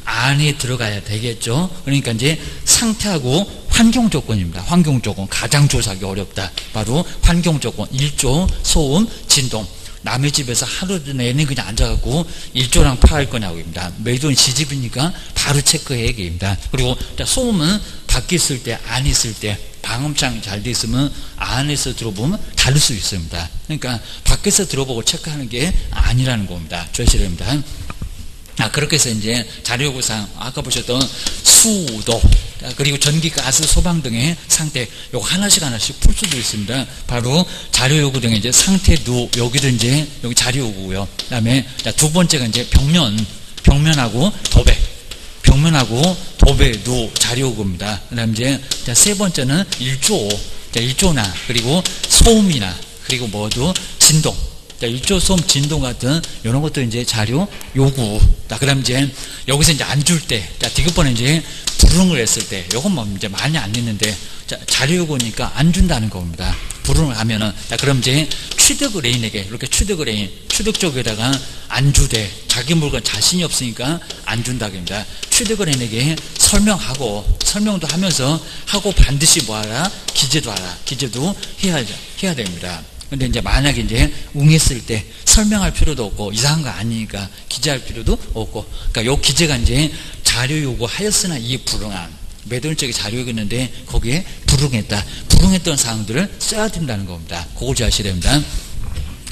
Speaker 1: 안에 들어가야 되겠죠. 그러니까 이제 상태하고 환경 조건입니다. 환경 조건, 가장 조사하기 어렵다. 바로 환경 조건, 일조, 소음, 진동. 남의 집에서 하루 내내 그냥 앉아갖고 일조랑 파할 거냐고입니다. 매도는 시집이니까 바로 체크해야겠습니다. 그리고 소음은 밖에 있을 때, 안에 있을 때 방음창이 잘 돼 있으면 안에서 들어보면 다를 수 있습니다. 그러니까 밖에서 들어보고 체크하는 게 아니라는 겁니다. 조심해야 됩니다. 그렇게 해서 이제 자료요구사항, 아까 보셨던 수도, 그리고 전기, 가스, 소방 등의 상태, 요거 하나씩 풀 수도 있습니다. 바로 자료요구 등의 이제 상태도, 여기도 이제, 여기 자료요구고요. 그 다음에, 두 번째가 이제 벽면하고 도배. 벽면하고 도배도 자료요구입니다. 그 다음에 이제, 세 번째는 일조나, 그리고 소음이나, 그리고 뭐도 진동. 일조, 소음, 진동 같은 이런 것도 이제 자료 요구. 그 다음 이제 여기서 이제 안 줄 때, 디귿번에 이제 불응을 했을 때, 요건 뭐 이제 많이 안 했는데, 자료 요구니까 안 준다는 겁니다. 불응을 하면은, 그럼 이제 취득 레인에게, 이렇게 취득 레인, 취득 쪽에다가 안 주되, 자기 물건 자신이 없으니까 안 준다고 합니다. 취득 레인에게 설명도 하면서 하고 반드시 뭐 하라? 기재도 하라. 기재도 해야 됩니다. 근데 이제 만약에 이제 응했을 때 설명할 필요도 없고 이상한 거 아니니까 기재할 필요도 없고, 그러니까 요 기재가 이제 자료 요구하였으나 이에 불응한, 매도인 쪽에 자료 요구했는데 거기에 불응했던 사항들을 써야 된다는 겁니다. 그걸 잘 아셔야 됩니다.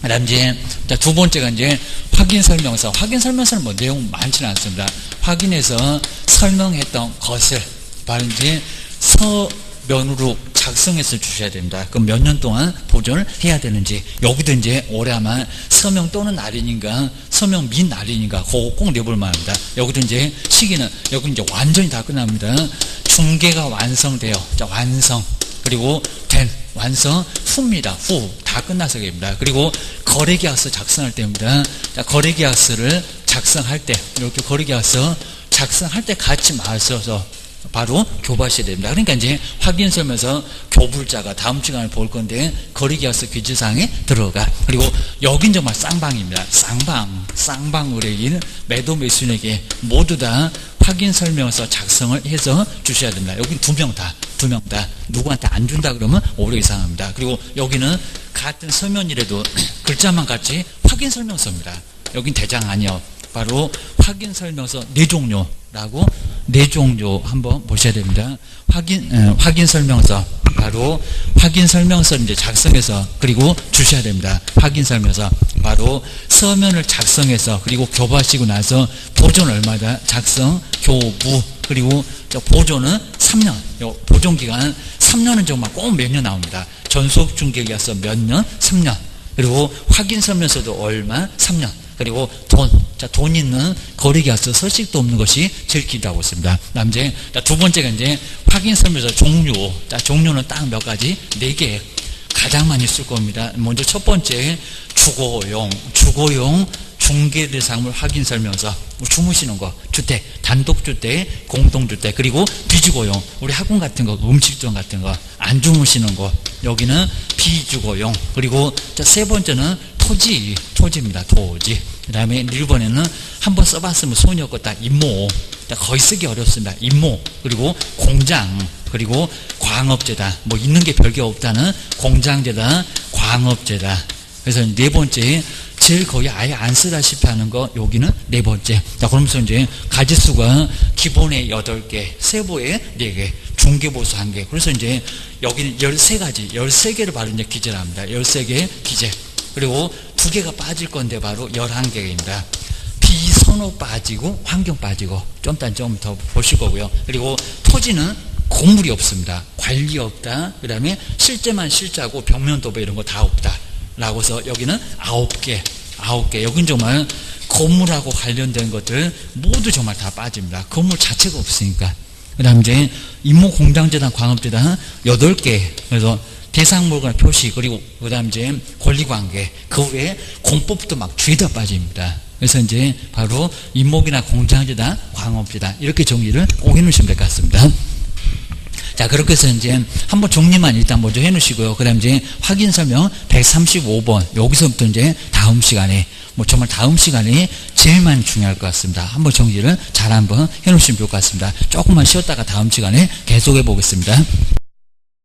Speaker 1: 그다음 이제 두 번째가 이제 확인 설명서. 확인 설명서는 뭐 내용 많지는 않습니다. 확인해서 설명했던 것을 바로 이제 서면으로 작성해서 주셔야 됩니다. 그럼 몇 년 동안 보존을 해야 되는지, 여기도 이제 올해 아마 서명 또는 날인인가, 서명 민 날인인가, 그거 꼭 내볼 만합니다. 여기도 이제 시기는, 여기 이제 완전히 다 끝납니다. 중개가 완성되어, 완성, 그리고 완성 후입니다. 후. 다 끝나서 됩니다. 그리고 거래계약서 작성할 때입니다. 거래계약서를 작성할 때, 이렇게 거래계약서 작성할 때 같이 맞춰서 바로 교부하셔야 됩니다. 그러니까 이제 확인서면서 교불자가 다음 시간에 볼 건데, 거래계약서 규제사항에 들어가. 그리고 여긴 정말 쌍방입니다. 쌍방 의뢰인, 매도 매수인에게 모두 다 확인 설명서 작성을 해서 주셔야 됩니다. 여긴 두 명 다. 누구한테 안 준다 그러면 오히려 이상합니다. 그리고 여기는 같은 서면이라도 글자만 같이 확인 설명서입니다. 여긴 대장 아니요. 바로 확인 설명서 네 종류라고, 네 종류 한번 보셔야 됩니다. 확인 설명서, 바로 확인 설명서를 이제 작성해서 그리고 주셔야 됩니다. 확인 설명서, 바로 서면을 작성해서 그리고 교부하시고 나서 보존 얼마다 작성, 교부, 그리고 보존은 3년, 보존 기간 3년은 정말 꼭 몇 년 나옵니다. 전속 중개계약서 몇 년? 3년. 그리고 확인 설명서도 얼마? 3년. 그리고 돈 있는 거래계약서 서식도 없는 것이 제일 길다고 했습니다. 그다음 이제 두 번째가 이제 확인 설명서 종류. 종류는 딱 몇 가지? 4개. 가장 많이 쓸 겁니다. 먼저 첫 번째, 주거용 중개 대상물 확인 설명서. 주무시는 거, 주택, 단독주택, 공동주택, 그리고 비주거용, 우리 학원 같은 거, 음식점 같은 거, 안 주무시는 거, 여기는 비주거용. 그리고 세 번째는 토지입니다. 토지. 그 다음에 1번에는 한번 써봤으면 손이 없고 딱 임모, 거의 쓰기 어렵습니다. 임모, 그리고 공장, 그리고 광업재다. 뭐 있는 게 별게 없다는 공장재다, 광업재다. 그래서 네 번째, 제일 거의 아예 안 쓰다시피 하는 거, 여기는 네 번째. 그러면서 이제 가지수가 기본에 8개, 세부에 4개, 중개보수 1개. 그래서 이제 여기는 13가지, 13개를 바로 이제 기재를 합니다. 13개 기재. 그리고 2개가 빠질 건데 바로 11개입니다. 비선호 빠지고 환경 빠지고 좀 더 보실 거고요. 그리고 토지는 건물이 없습니다. 관리 없다. 그 다음에 실제만 실자고 벽면 도배 이런 거 다 없다. 라고 해서 여기는 9개. 여긴 정말 건물하고 관련된 것들 모두 정말 다 빠집니다. 건물 자체가 없으니까. 그 다음 이제 임모공장재단, 광업재단 8개. 그래서 대상물과 표시, 그리고 그 다음 이제 권리관계, 그 외에 공법도 막 죄다 빠집니다. 그래서 이제 바로 임목이나 공장재단, 광업재단 이렇게 정리를 꼭 해놓으시면 될 것 같습니다. 자, 그렇게 해서 이제 한번 정리만 일단 먼저 해 놓으시고요. 그 다음 이제 확인 설명 135번. 여기서부터 이제 다음 시간에, 뭐 정말 다음 시간이 제일 많이 중요할 것 같습니다. 한번 정리를 잘 한번 해 놓으시면 좋을 것 같습니다. 조금만 쉬었다가 다음 시간에 계속해 보겠습니다.